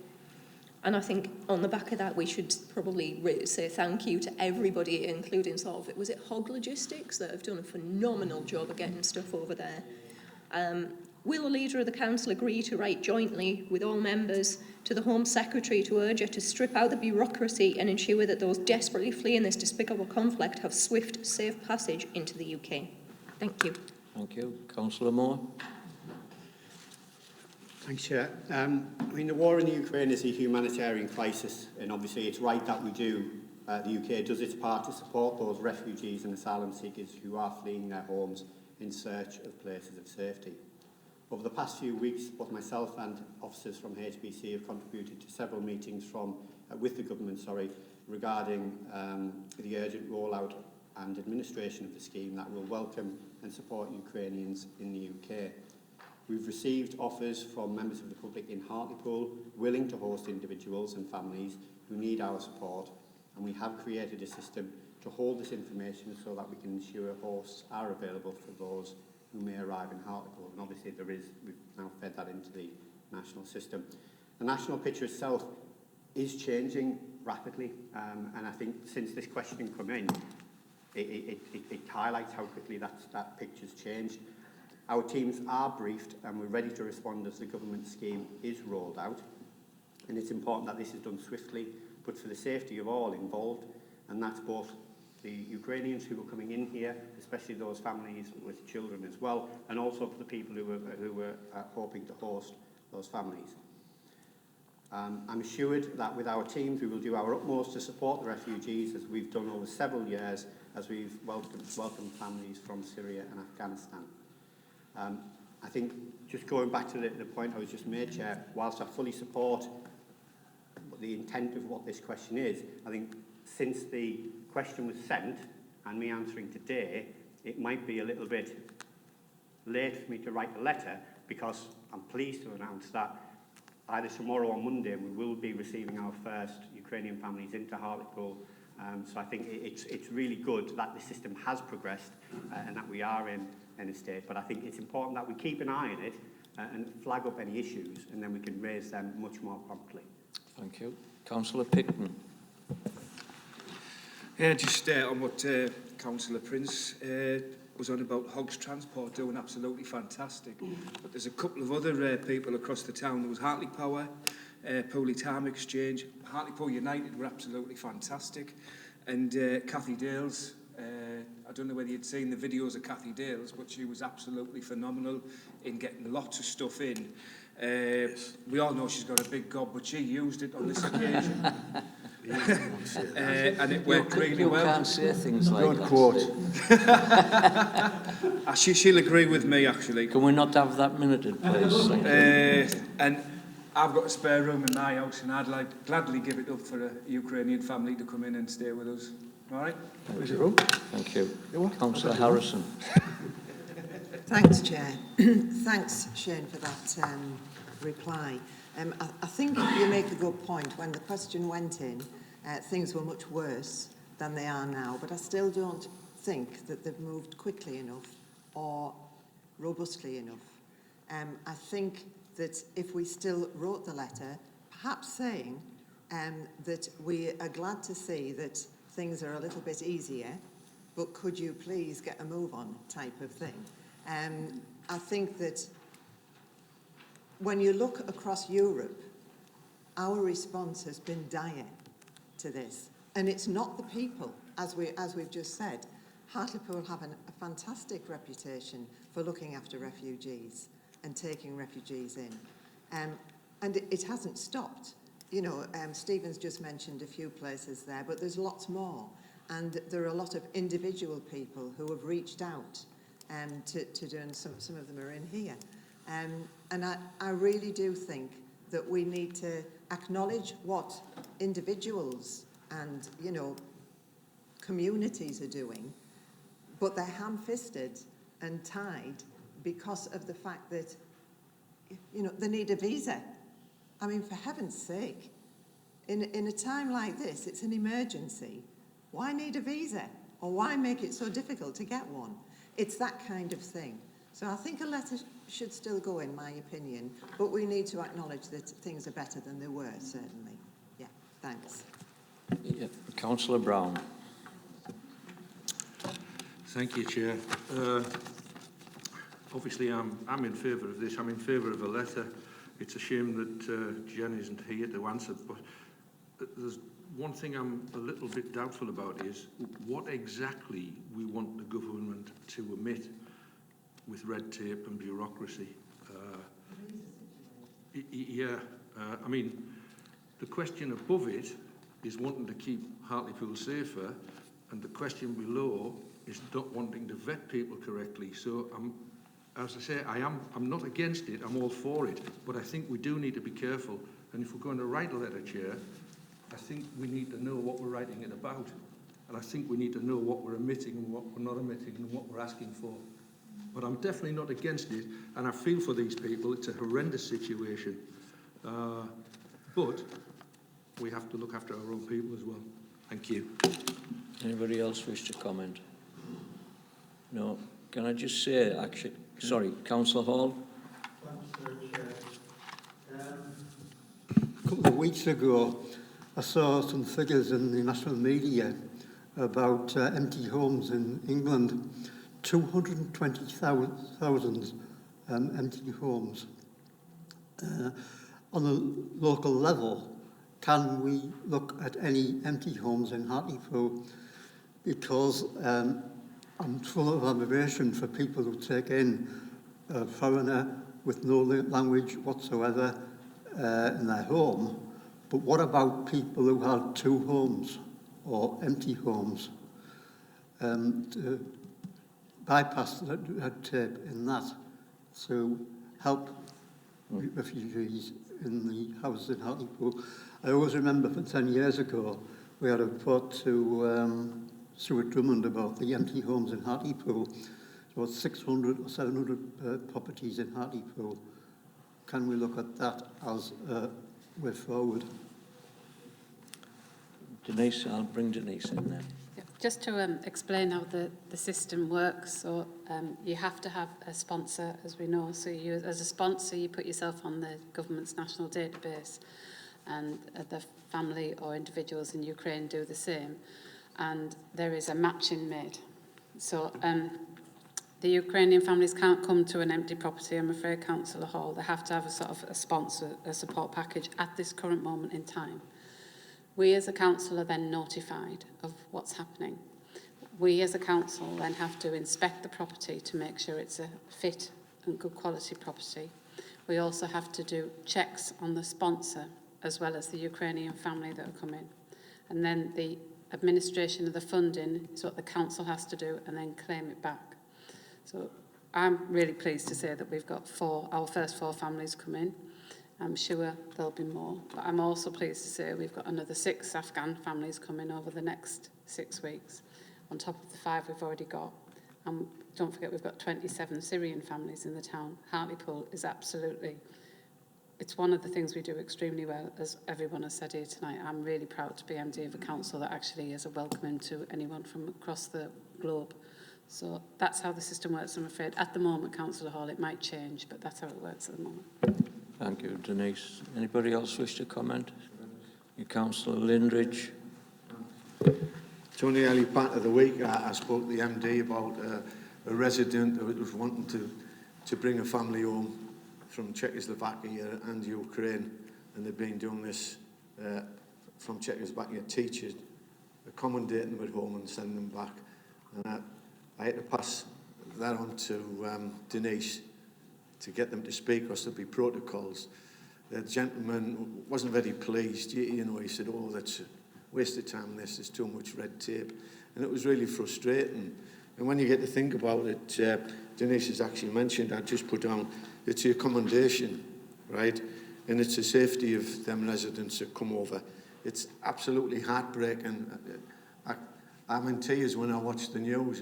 And I think on the back of that, we should probably say thank you to everybody, including was it Hog Logistics, that have done a phenomenal job of getting stuff over there. Will the leader of the council agree to write jointly with all members to the Home Secretary to urge her to strip out the bureaucracy and ensure that those desperately fleeing this despicable conflict have swift, safe passage into the UK? Thank you. Thank you. Councillor Moore. Thanks, Chair. I mean, the war in the Ukraine is a humanitarian crisis, and obviously it's right that we do. The UK does its part to support those refugees and asylum seekers who are fleeing their homes in search of places of safety. Over the past few weeks, both myself and officers from HBC have contributed to several meetings with the government, regarding the urgent rollout and administration of the scheme that will welcome and support Ukrainians in the UK. We've received offers from members of the public in Hartlepool willing to host individuals and families who need our support, and we have created a system to hold this information so that we can ensure hosts are available for those who may arrive in Hartlepool. And obviously we've now fed that into the national system. The national picture itself is changing rapidly, and I think since this question came in, it highlights how quickly that picture's changed. Our teams are briefed and we're ready to respond as the government scheme is rolled out. And it's important that this is done swiftly, but for the safety of all involved, and that's both the Ukrainians who are coming in here, especially those families with children as well, and also for the people who are hoping to host those families. I'm assured that with our teams we will do our utmost to support the refugees as we've done over several years as we've welcomed families from Syria and Afghanistan. I think just going back to the point I was just made, Chair, whilst I fully support the intent of what this question is, I think since the question was sent and me answering today, it might be a little bit late for me to write a letter, because I'm pleased to announce that either tomorrow or Monday we will be receiving our first Ukrainian families into Hartlepool. So I think it's really good that the system has progressed and that we are in a state. But I think it's important that we keep an eye on it and flag up any issues, and then we can raise them much more promptly. Thank you. Councillor Picton. Yeah, just on what Councillor Prince was on about Hogs Transport doing absolutely fantastic. But there's a couple of other people across the town. There was Hartley Power, Pooley Time Exchange, Hartlepool United were absolutely fantastic. And Kathy Dales, I don't know whether you'd seen the videos of Kathy Dales, but she was absolutely phenomenal in getting lots of stuff in. We all know she's got a big gob, but she used it on this occasion. And it worked really well. You can't say things like Don't that. quote. She'll agree with me, actually. Can we not have that minuted, please? Thank you. And I've got a spare room in my house, and I'd like gladly give it up for a Ukrainian family to come in and stay with us. All right? Thank you. Thank you. Councillor Harrison. Thanks, Chair. Thanks, Shane, for that reply. I think you make a good point. When the question went in, things were much worse than they are now, but I still don't think that they've moved quickly enough or robustly enough. I think that if we still wrote the letter, perhaps saying that we are glad to see that things are a little bit easier, but could you please get a move on type of thing. I think that when you look across Europe, our response has been dire to this. And it's not the people, as we've just said. Hartlepool have a fantastic reputation for looking after refugees and taking refugees in. And it hasn't stopped. You know, Stephen's just mentioned a few places there, but there's lots more. And there are a lot of individual people who have reached out to do, and some of them are in here. And I really do think that we need to acknowledge what individuals and, you know, communities are doing, but they're ham-fisted and tied because of the fact that, you know, they need a visa. I mean, for heaven's sake, in a time like this, it's an emergency. Why need a visa? Or why make it so difficult to get one? It's that kind of thing. So I think a letter should still go, in my opinion, but we need to acknowledge that things are better than they were, certainly. Yeah, thanks. Yeah. Councillor Brown. Thank you, Chair. Obviously, I'm in favour of this. I'm in favour of a letter. It's a shame that Jen isn't here to answer, but there's one thing I'm a little bit doubtful about is what exactly we want the government to omit with red tape and bureaucracy. I mean, the question above it is wanting to keep Hartlepool safer, and the question below is not wanting to vet people correctly. So as I say, I'm not against it, I'm all for it, but I think we do need to be careful. And if we're going to write a letter, Chair, I think we need to know what we're writing it about. And I think we need to know what we're omitting and what we're not omitting and what we're asking for. But I'm definitely not against it, and I feel for these people. It's a horrendous situation. But we have to look after our own people as well. Thank you. Anybody else wish to comment? No. Can I just say, actually, sorry, Councillor Hall? Thanks, Chair. A couple of weeks ago, I saw some figures in the national media about empty homes in England. 220,000 empty homes. On a local level, can we look at any empty homes in Hartlepool? Because I'm full of admiration for people who take in a foreigner with no language whatsoever in their home. But what about people who have two homes or empty homes? To bypass the red tape in that, to help refugees in the houses in Hartlepool. I always remember for 10 years ago, we had a report to Stuart Drummond about the empty homes in Hartlepool. About 600 or 700 properties in Hartlepool. Can we look at that as a way forward? Denise, I'll bring Denise in there. Yeah, just to explain how the system works, so you have to have a sponsor, as we know. So you, as a sponsor, you put yourself on the government's national database, and the family or individuals in Ukraine do the same. And there is a matching made. So the Ukrainian families can't come to an empty property, I'm afraid, Councillor Hall. They have to have a sort of a sponsor, a support package at this current moment in time. We as a council are then notified of what's happening. We as a council then have to inspect the property to make sure it's a fit and good quality property. We also have to do checks on the sponsor as well as the Ukrainian family that are coming. And then the administration of the funding is what the council has to do and then claim it back. So I'm really pleased to say that we've got our first 4 families come in. I'm sure there'll be more, but I'm also pleased to say we've got another 6 Afghan families coming over the next 6 weeks, on top of the 5 we've already got. And don't forget, we've got 27 Syrian families in the town. Hartlepool is absolutely, it's one of the things we do extremely well, as everyone has said here tonight. I'm really proud to be MD of a council that actually is a welcoming to anyone from across the globe. So that's how the system works, I'm afraid. At the moment, Councillor Hall, it might change, but that's how it works at the moment. Thank you, Denise. Anybody else wish to comment? You, Councillor Lindridge. It's only early part of the week I spoke to the MD about a resident who was wanting to bring a family home from Czechoslovakia and Ukraine, and they've been doing this from Czechoslovakia, teachers, accommodating them at home and sending them back. And I had to pass that on to Denise to get them to speak, because there'll be protocols. The gentleman wasn't very pleased. You know, he said, "Oh, that's a waste of time, there's too much red tape." And it was really frustrating. And when you get to think about it, Denise has actually mentioned, I just put down, it's the accommodation, right? And it's the safety of them residents that come over. It's absolutely heartbreaking. I'm in tears when I watch the news.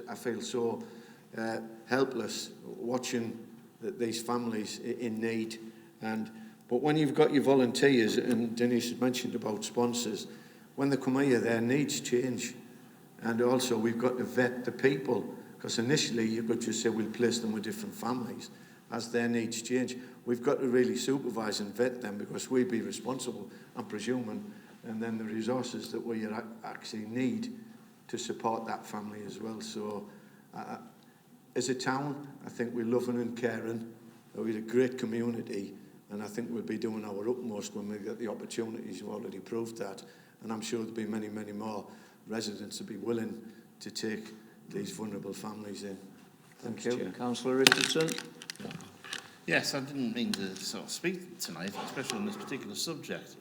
I feel so helpless watching these families in need. But when you've got your volunteers, and Denise has mentioned about sponsors, when they come here, their needs change. And also we've got to vet the people, because initially you could just say we'll place them with different families. As their needs change, we've got to really supervise and vet them, because we'd be responsible, I'm presuming, and then the resources that we actually need to support that family as well. So as a town, I think we're loving and caring. We're a great community, and I think we'll be doing our utmost when we get the opportunities. We've already proved that, and I'm sure there'll be many, many more residents to be willing to take these vulnerable families in. Thank you. Councillor Richardson. Yes, I didn't mean to sort of speak tonight, especially on this particular subject.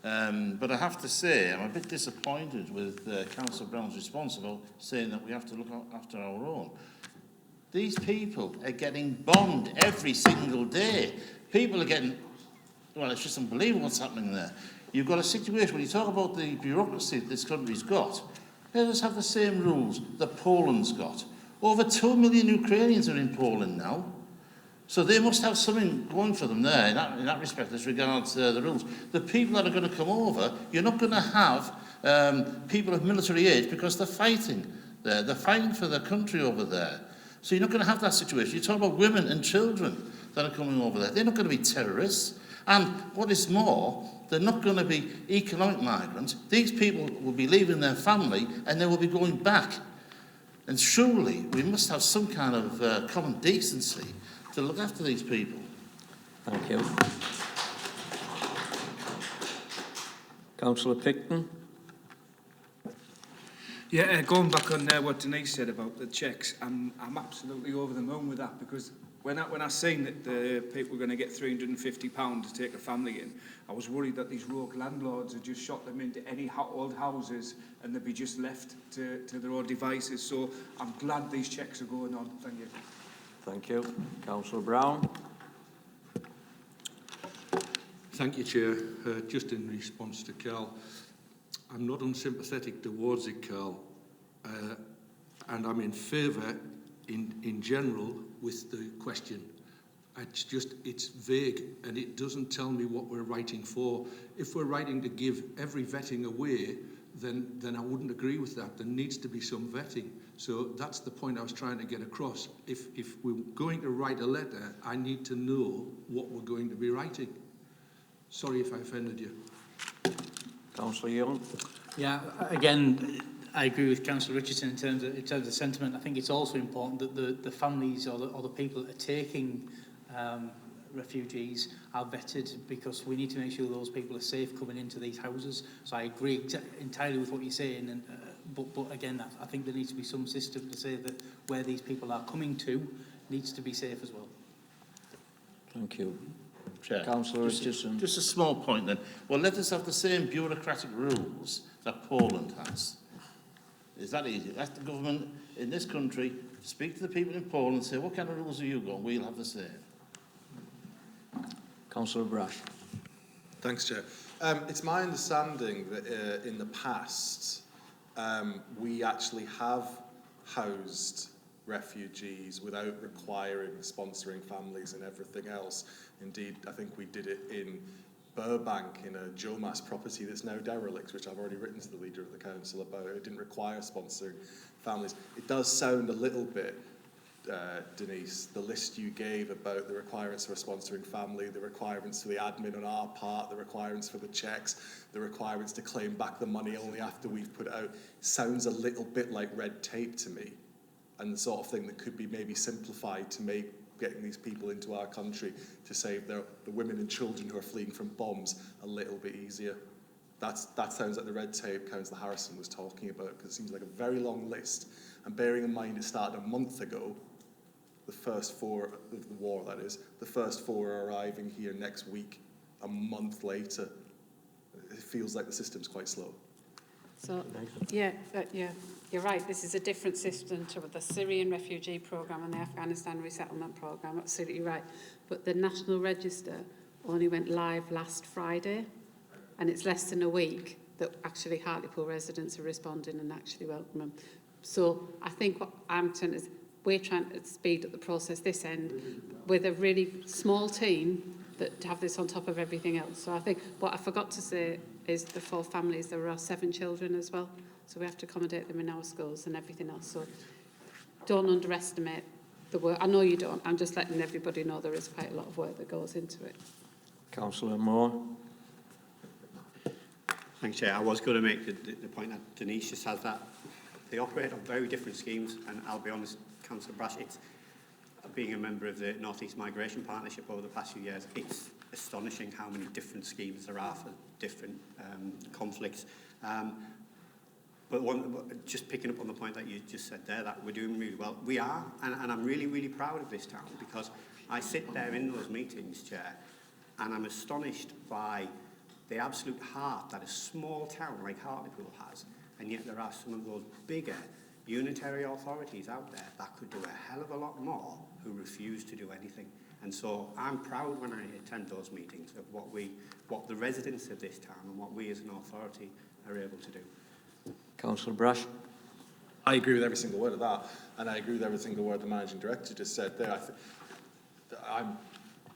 But I have to say, I'm a bit disappointed with Councillor Brown's response about saying that we have to look after our own. These people are getting bombed every single day. People are getting, well, it's just unbelievable what's happening there. You've got a situation, when you talk about the bureaucracy that this country's got, let us have the same rules that Poland's got. Over 2 million Ukrainians are in Poland now. So they must have something going for them there in that respect as regards the rules. The people that are going to come over, you're not going to have people of military age, because they're fighting there. They're fighting for their country over there. So you're not going to have that situation. You talk about women and children that are coming over there. They're not going to be terrorists. And what is more, they're not going to be economic migrants. These people will be leaving their family and they will be going back. And surely we must have some kind of common decency to look after these people. Thank you. Councillor Picton. Yeah, going back on what Denise said about the checks, I'm absolutely over the moon with that, because when I seen that the people were going to get £350 to take a family in, I was worried that these rogue landlords had just shot them into any old houses and they'd be just left to their own devices. So I'm glad these checks are going on. Thank you. Thank you. Councillor Brown. Thank you, Chair. Just in response to Carl, I'm not unsympathetic towards it, Carl, and I'm in favour in general with the question. It's vague and it doesn't tell me what we're writing for. If we're writing to give every vetting away, then I wouldn't agree with that. There needs to be some vetting. So that's the point I was trying to get across. If we're going to write a letter, I need to know what we're going to be writing. Sorry if I offended you. Councillor Young. Yeah, again, I agree with Councillor Richardson in terms of sentiment. I think it's also important that the families or the people that are taking refugees are vetted, because we need to make sure those people are safe coming into these houses. So I agree entirely with what you're saying, and but again, I think there needs to be some system to say that where these people are coming to needs to be safe as well. Thank you. Chair, Councillor Richardson. Just a small point then. Well, let us have the same bureaucratic rules that Poland has. Is that easy? Let the government in this country speak to the people in Poland and say, what kind of rules have you got? We'll have the same. Councillor Brash. Thanks, Chair. It's my understanding that in the past, we actually have housed refugees without requiring sponsoring families and everything else. Indeed, I think we did it in Burbank in a Jomas property that's now derelict, which I've already written to the Leader of the Council about. It didn't require sponsoring families. It does sound a little bit, Denise, the list you gave about the requirements for a sponsoring family, the requirements for the admin on our part, the requirements for the checks, the requirements to claim back the money only after we've put it out, sounds a little bit like red tape to me, and the sort of thing that could be maybe simplified to make getting these people into our country to save the women and children who are fleeing from bombs a little bit easier. That sounds like the red tape Councillor Harrison was talking about, because it seems like a very long list. And bearing in mind it started a month ago, the first 4 of the war, that is, the first 4 are arriving here next week, a month later. It feels like the system's quite slow. So, yeah, you're right. This is a different system to the Syrian refugee programme and the Afghanistan resettlement programme. Absolutely right. But the National Register only went live last Friday, and it's less than a week that actually Hartlepool residents are responding and actually welcome them. So I think what I'm saying is we're trying to speed up the process this end with a really small team that have this on top of everything else. So I think what I forgot to say is the 4 families, there are 7 children as well. So we have to accommodate them in our schools and everything else. So don't underestimate the work. I know you don't. I'm just letting everybody know there is quite a lot of work that goes into it. Councillor Moore. Thanks, Chair. I was going to make the point that Denise just has that they operate on very different schemes, and I'll be honest, Councillor Brash, it's being a member of the North East Migration Partnership over the past few years, it's astonishing how many different schemes there are for different conflicts. But just picking up on the point that you just said there, that we're doing really well. We are, and I'm really, really proud of this town, because I sit there in those meetings, Chair, and I'm astonished by the absolute heart that a small town like Hartlepool has, and yet there are some of those bigger unitary authorities out there that could do a hell of a lot more who refuse to do anything. And so I'm proud when I attend those meetings of what the residents of this town and what we as an authority are able to do. Councillor Brash. I agree with every single word of that, and I agree with every single word the Managing Director just said there. I'm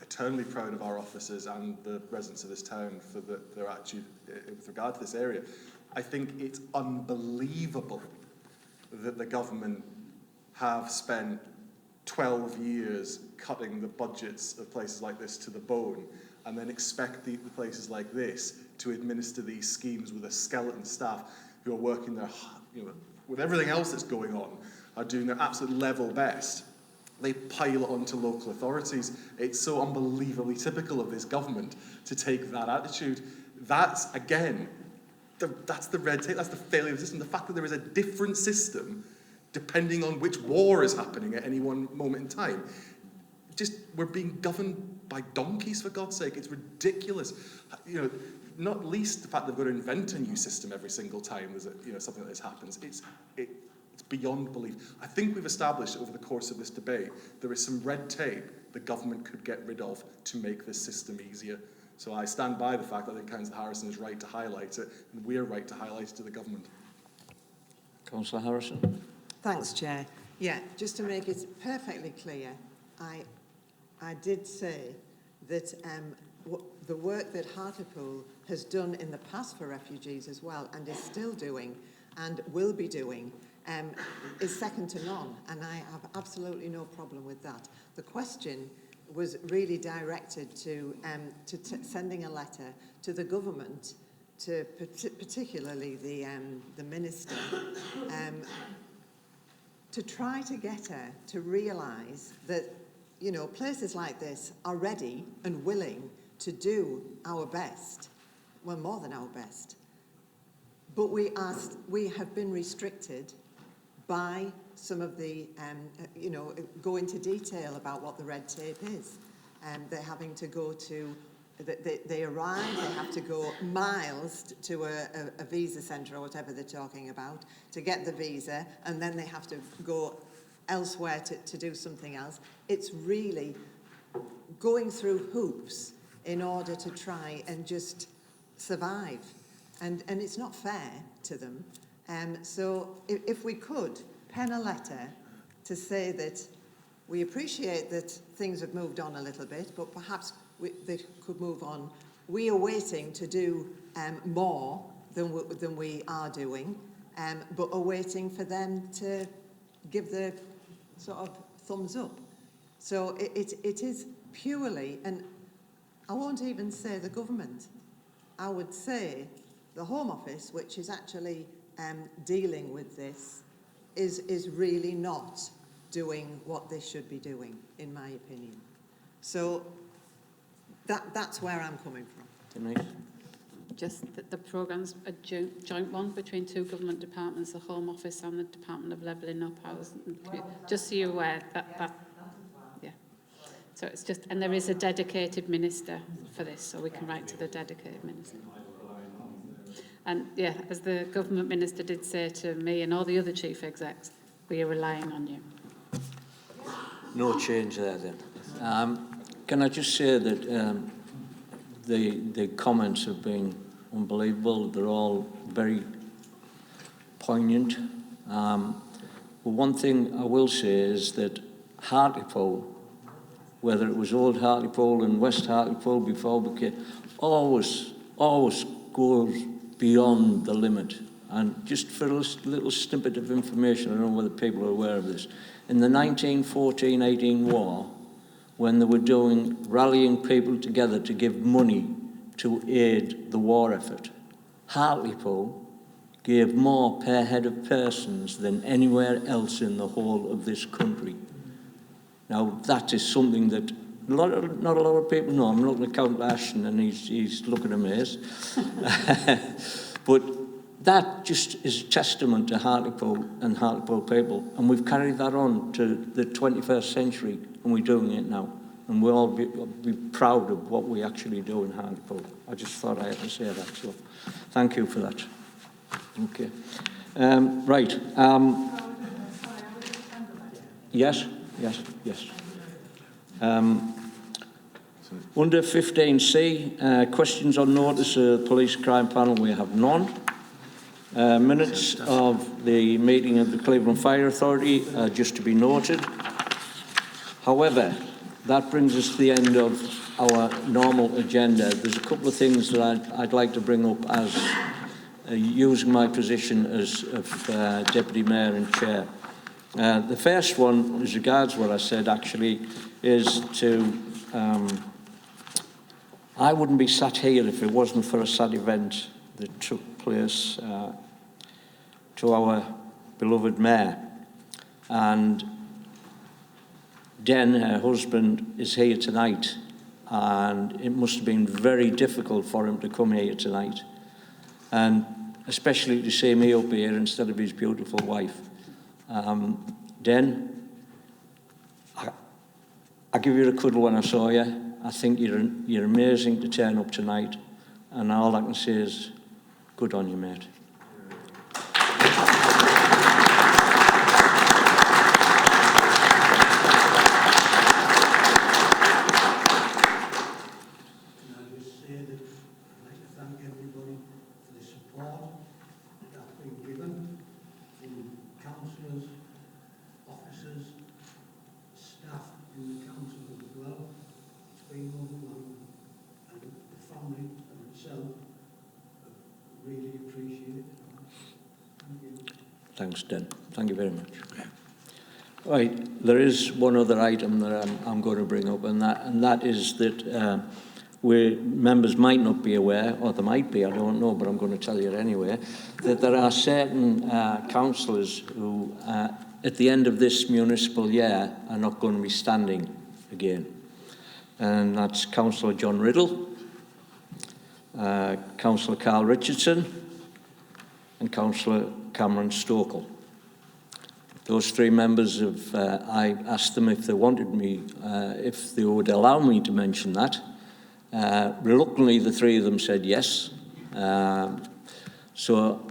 eternally proud of our officers and the residents of this town for their attitude with regard to this area. I think it's unbelievable that the government have spent 12 years cutting the budgets of places like this to the bone, and then expect the places like this to administer these schemes with a skeleton staff who are working their, with everything else that's going on, are doing their absolute level best. They pile it onto local authorities. It's so unbelievably typical of this government to take that attitude. That's, again, that's the red tape, that's the failure of the system. The fact that there is a different system depending on which war is happening at any one moment in time. We're being governed by donkeys, for God's sake. It's ridiculous. Not least the fact they've got to invent a new system every single time there's something like this happens. It's beyond belief. I think we've established over the course of this debate there is some red tape the government could get rid of to make this system easier. So I stand by the fact that I think Councillor Harrison is right to highlight it, and we're right to highlight it to the government. Councillor Harrison. Thanks, Chair. Yeah, just to make it perfectly clear, I did say that the work that Hartlepool has done in the past for refugees as well, and is still doing and will be doing, is second to none, and I have absolutely no problem with that. The question was really directed to sending a letter to the government, to particularly the minister, to try to get her to realise that, you know, places like this are ready and willing to do our best, well, more than our best. But we have been restricted by some of the, you know, go into detail about what the red tape is. They're having to go to, they arrive, they have to go miles to a visa centre or whatever they're talking about to get the visa, and then they have to go elsewhere to do something else. It's really going through hoops in order to try and just survive. And it's not fair to them. So if we could pen a letter to say that we appreciate that things have moved on a little bit, but perhaps they could move on. We are waiting to do more than we are doing, but are waiting for them to give the sort of thumbs up. So it is purely, and I won't even say the government, I would say the Home Office, which is actually dealing with this, is really not doing what they should be doing, in my opinion. So that's where I'm coming from. Denise. Just that the programme's a joint one between two government departments, the Home Office and the Department of Levelling Up. Just so you're aware that yeah. So it's just, and there is a dedicated minister for this, so we can write to the dedicated minister. And yeah, as the government minister did say to me and all the other chief execs, we are relying on you. No change there then. Can I just say that the comments have been unbelievable. They're all very poignant. But one thing I will say is that Hartlepool, whether it was Old Hartlepool and West Hartlepool before we came, always goes beyond the limit. And just for a little snippet of information, I don't know whether people are aware of this, in the 1914-18 war, when they were rallying people together to give money to aid the war effort, Hartlepool gave more per head of persons than anywhere else in the whole of this country. Now, that is something that not a lot of people know. I'm looking at Councillor Ashton and he's looking amazed. But that just is a testament to Hartlepool and Hartlepool people. And we've carried that on to the 21st century, and we're doing it now. And we'll all be proud of what we actually do in Hartlepool. I just thought I had to say that, so thank you for that. Okay. Right. Yes. Under 15C, questions on notice of the police crime panel, we have none. Minutes of the meeting of the Cleveland Fire Authority, just to be noted. However, that brings us to the end of our normal agenda. There's a couple of things that I'd like to bring up as using my position as Deputy Mayor and Chair. The first one, as regards what I said actually, is to I wouldn't be sat here if it wasn't for a sad event that took place to our beloved Mayor. And Den, her husband, is here tonight, and it must have been very difficult for him to come here tonight, and especially to see me up here instead of his beautiful wife. Den, I give you a cuddle when I saw you. I think you're amazing to turn up tonight, and all I can say is good on you, mate. Thanks, Den. Thank you very much. Right, there is one other item that I'm going to bring up, and that is that members might not be aware, or they might be, I don't know, but I'm going to tell you anyway, that there are certain councillors who, at the end of this municipal year, are not going to be standing again. And that's Councillor John Riddle, Councillor Carl Richardson, and Councillor Cameron Stokel. Those three members have, I asked them if they wanted me, if they would allow me to mention that. Reluctantly, the three of them said yes. So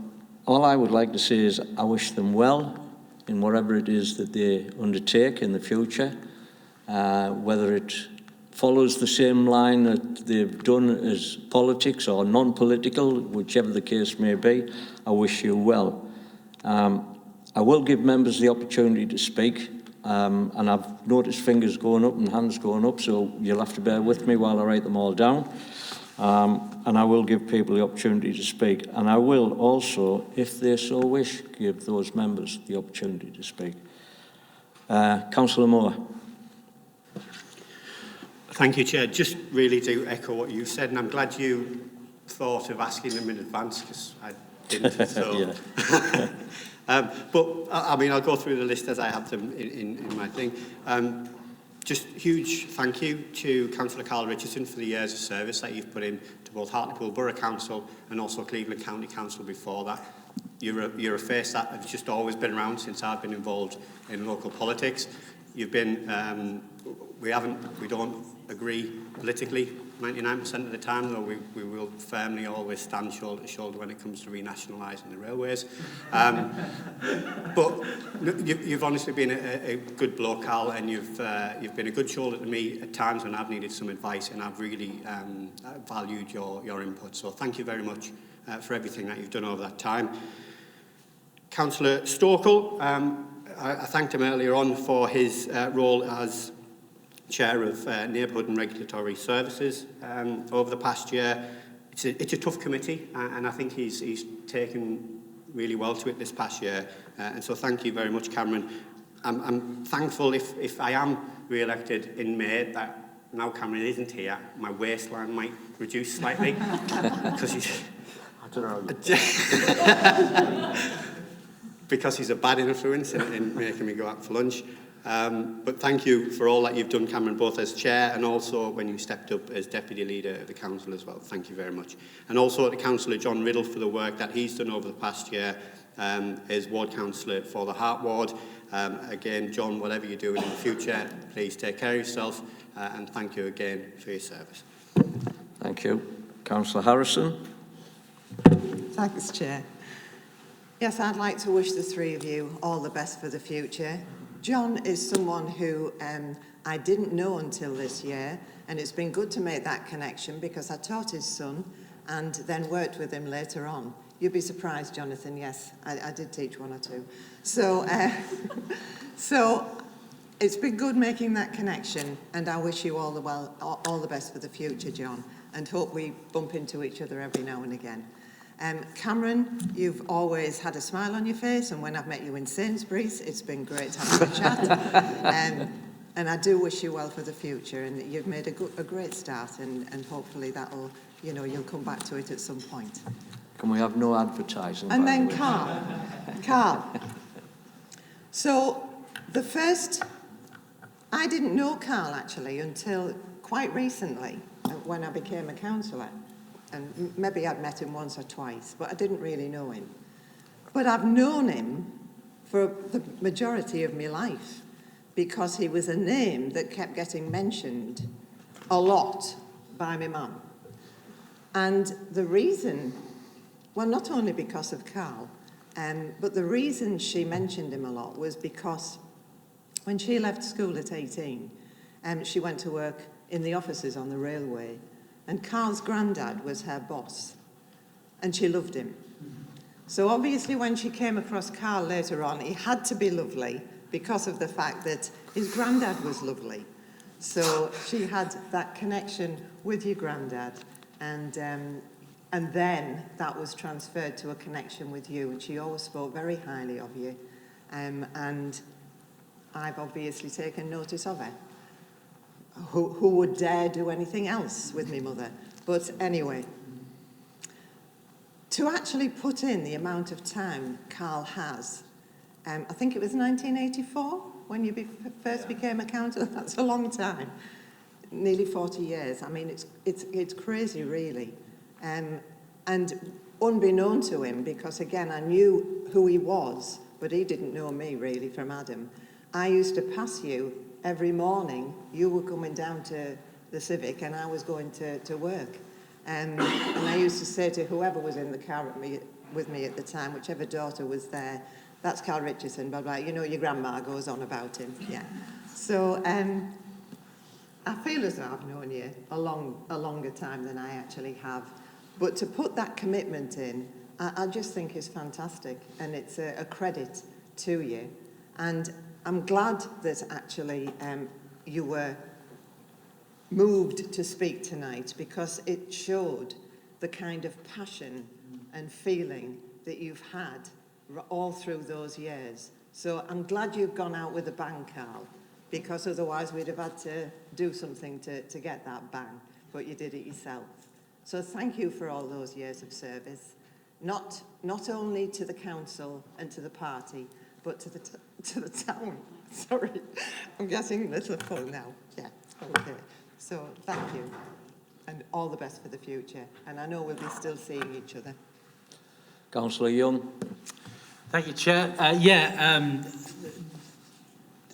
all I would like to say is I wish them well in whatever it is that they undertake in the future, whether it follows the same line that they've done as politics or non-political, whichever the case may be. I wish you well. I will give members the opportunity to speak, and I've noticed fingers going up and hands going up, so you'll have to bear with me while I write them all down. And I will give people the opportunity to speak. And I will also, if they so wish, give those members the opportunity to speak. Councillor Moore. Thank you, Chair. Just really to echo what you said, and I'm glad you thought of asking them in advance, because I didn't. So. But, I mean, I'll go through the list as I have them in my thing. Just huge thank you to Councillor Carl Richardson for the years of service that you've put in to both Hartlepool Borough Council and also Cleveland County Council before that. You're a face that has just always been around since I've been involved in local politics. You've been, we don't agree politically 99% of the time, though we will firmly always stand shoulder to shoulder when it comes to renationalising the railways. But you've honestly been a good bloke, Carl, and you've been a good shoulder to me at times when I've needed some advice, and I've really valued your input. So thank you very much for everything that you've done over that time. Councillor Stokel, I thanked him earlier on for his role as Chair of Neighbourhood and Regulatory Services over the past year. It's a tough committee, and I think he's taken really well to it this past year. And so thank you very much, Cameron. I'm thankful if I am re-elected in May that now Cameron isn't here, my waistline might reduce slightly because he's... I don't know. Because he's a bad influence in making me go out for lunch. But thank you for all that you've done, Cameron, both as Chair and also when you stepped up as Deputy Leader of the Council as well. Thank you very much. And also to Councillor John Riddle for the work that he's done over the past year as Ward Councillor for the Hart Ward. Again, John, whatever you're doing in the future, please take care of yourself and thank you again for your service. Thank you. Councillor Harrison. Thanks, Chair. Yes, I'd like to wish the three of you all the best for the future. John is someone who I didn't know until this year, and it's been good to make that connection because I taught his son and then worked with him later on. You'd be surprised, Jonathan, yes, I did teach one or two. So, so it's been good making that connection, and I wish you all the best for the future, John, and hope we bump into each other every now and again. Cameron, you've always had a smile on your face, and when I've met you in Sainsbury's, it's been great to have a chat. And I do wish you well for the future, and you've made a great start, and hopefully that'll, you'll come back to it at some point. Can we have no advertising? And then Carl. So I didn't know Carl actually until quite recently when I became a councillor. And maybe I'd met him once or twice, but I didn't really know him. But I've known him for the majority of my life because he was a name that kept getting mentioned a lot by my mum. And the reason, well, not only because of Carl, but the reason she mentioned him a lot was because when she left school at 18, she went to work in the offices on the railway. And Carl's granddad was her boss, and she loved him. So obviously when she came across Carl later on, he had to be lovely because of the fact that his granddad was lovely. So she had that connection with your granddad, and And then that was transferred to a connection with you, and she always spoke very highly of you. And I've obviously taken notice of her. Who would dare do anything else with me mother? But anyway, to actually put in the amount of time Carl has, I think it was 1984 when you first became a councillor. That's a long time, nearly 40 years. I mean, it's crazy, really. And unbeknown to him, because again, I knew who he was, but he didn't know me really from Adam. I used to pass you every morning. You were coming down to the Civic and I was going to work. And I used to say to whoever was in the car with me at the time, whichever daughter was there, that's Carl Richardson, blah, blah. You know, your grandma goes on about him. Yeah. So I feel as though I've known you a longer time than I actually have. But to put that commitment in, I just think is fantastic, and it's a credit to you. And I'm glad that actually you were moved to speak tonight, because it showed the kind of passion and feeling that you've had all through those years. So I'm glad you've gone out with a bang, Carl, because otherwise we'd have had to do something to get that bang, but you did it yourself. So thank you for all those years of service, not only to the council and to the party, but to the town. Sorry, I'm getting a little full now. Yeah, okay. So thank you, and all the best for the future. And I know we'll be still seeing each other. Councillor Young. Thank you, Chair.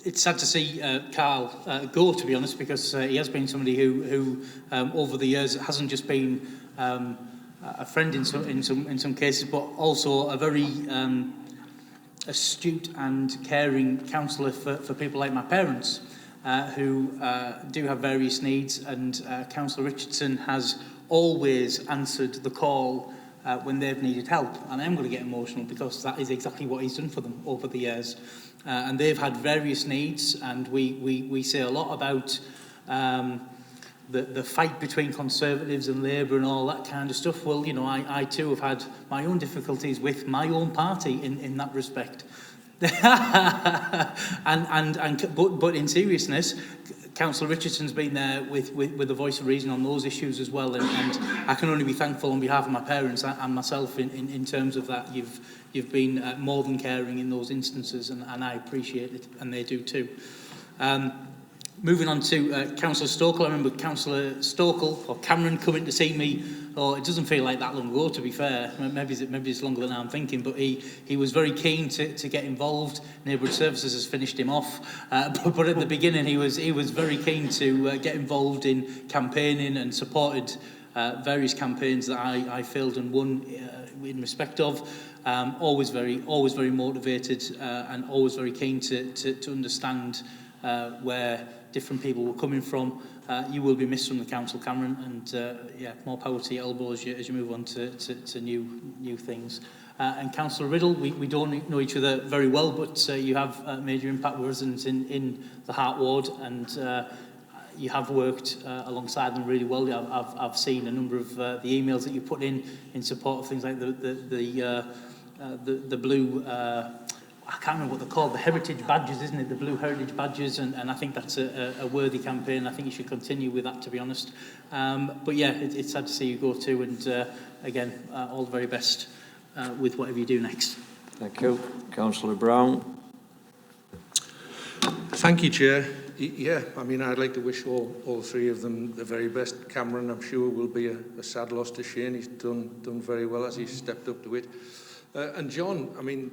It's sad to see Carl go, to be honest, because he has been somebody who over the years hasn't just been a friend in some cases, but also a very astute and caring councillor for people like my parents, who do have various needs, and Councillor Richardson has always answered the call when they've needed help. And I'm going to get emotional because that is exactly what he's done for them over the years. And they've had various needs, and we say a lot about the fight between Conservatives and Labour and all that kind of stuff. Well, you know, I too have had my own difficulties with my own party in that respect. But in seriousness, Councillor Richardson's been there with the voice of reason on those issues as well, and I can only be thankful on behalf of my parents and myself in terms of that. You've been more than caring in those instances, and I appreciate it, and they do too. Moving on to Councillor Stokel, I remember Councillor Stokel, or Cameron, coming to see me. Oh, it doesn't feel like that long ago, to be fair. Maybe it's longer than I'm thinking, but he was very keen to get involved. Neighbourhood Services has finished him off, but at the beginning he was very keen to get involved in campaigning, and supported various campaigns that I filled and won in respect of. Always very motivated, and always very keen to understand where different people were coming from. You will be missed from the council, Cameron, and more power to your elbow as you move on to new things. And Councillor Riddle, we don't know each other very well, but you have made your impact with residents in the Hart Ward, and you have worked alongside them really well. I've seen a number of the emails that you put in support of things like the blue. I can't remember what they're called, the heritage badges, isn't it? The blue heritage badges, and I think that's a worthy campaign. I think you should continue with that, to be honest. But yeah, it's sad to see you go too, and again, all the very best with whatever you do next. Thank you. Councillor Brown. Thank you, Chair. Yeah, I mean, I'd like to wish all three of them the very best. Cameron, I'm sure, will be a sad loss to Shane. He's done very well as he's stepped up to it. And John, I mean,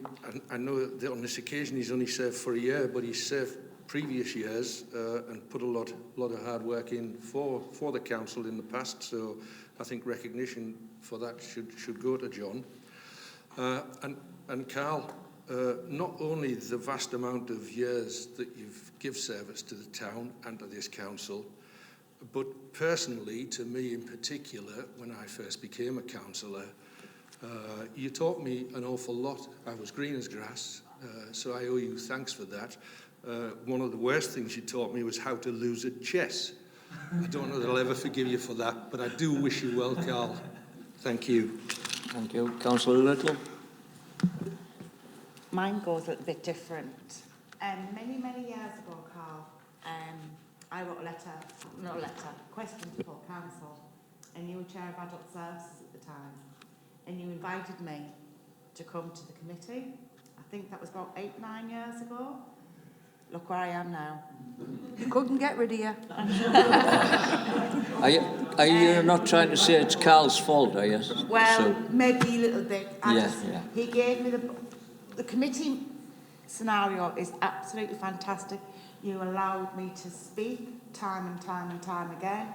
I know that on this occasion he's only served for a year, but he's served previous years and put a lot of hard work in for the council in the past. So I think recognition for that should go to John. And Carl, not only the vast amount of years that you've given service to the town and to this council, but personally, to me in particular, when I first became a councillor, you taught me an awful lot. I was green as grass, so I owe you thanks for that. One of the worst things you taught me was how to lose at chess. I don't know that I'll ever forgive you for that, but I do wish you well, Carl. Thank you. Thank you. Councillor Little. Mine goes a little bit different. Many, many years ago, Carl, I wrote a question to full council, and you were chair of adult services at the time, and you invited me to come to the committee. I think that was about 8-9 years ago. Look where I am now. Couldn't get rid of you. Are you not trying to say it's Carl's fault, are you? Well, maybe a little bit. Yeah. He gave me the committee scenario is absolutely fantastic. You allowed me to speak time and time and time again.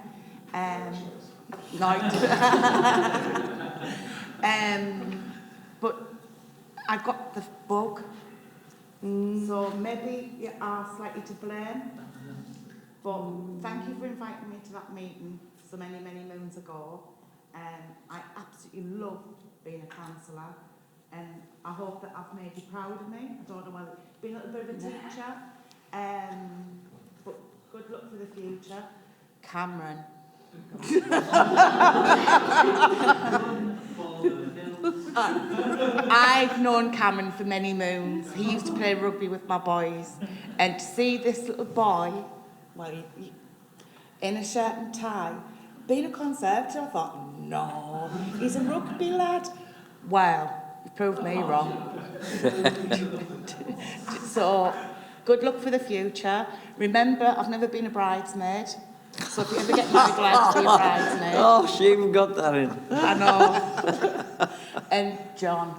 But I got the bug. So maybe you are slightly to blame. But thank you for inviting me to that meeting so many, many moons ago. I absolutely love being a councillor, and I hope that I've made you proud of me. I don't know whether it's been a little bit of a teacher, but good luck for the future. Cameron. I've known Cameron for many moons. He used to play rugby with my boys, and to see this little boy, well, in a shirt and tie, being a Conservative, I thought, no, he's a rugby lad. Well, you proved me wrong. So, good luck for the future. Remember, I've never been a bridesmaid. So if you ever get married, I'd like to be a bridesmaid. Oh, she even got that in. I know. And John,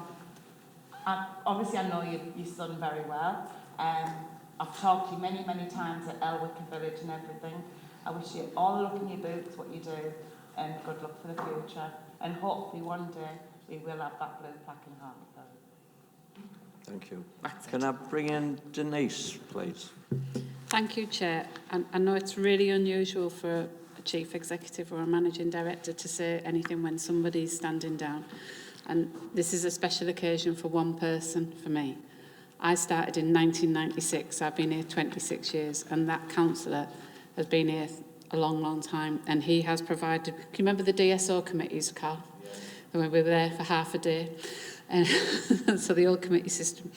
obviously I know your son very well. I've talked to you many, many times at Elwick Village and everything. I wish you all the luck in your boots, what you do, and good luck for the future. And hopefully one day we will have that blue plaque in Hartlepool. Thank you. Can I bring in Denise, please? Thank you, Chair. And I know it's really unusual for a chief executive or a managing director to say anything when somebody's standing down. And this is a special occasion for one person, for me. I started in 1996. I've been here 26 years, and that councillor has been here a long, long time. And he has provided, can you remember the DSO committees, Carl? When we were there for half a day. So the old committee system.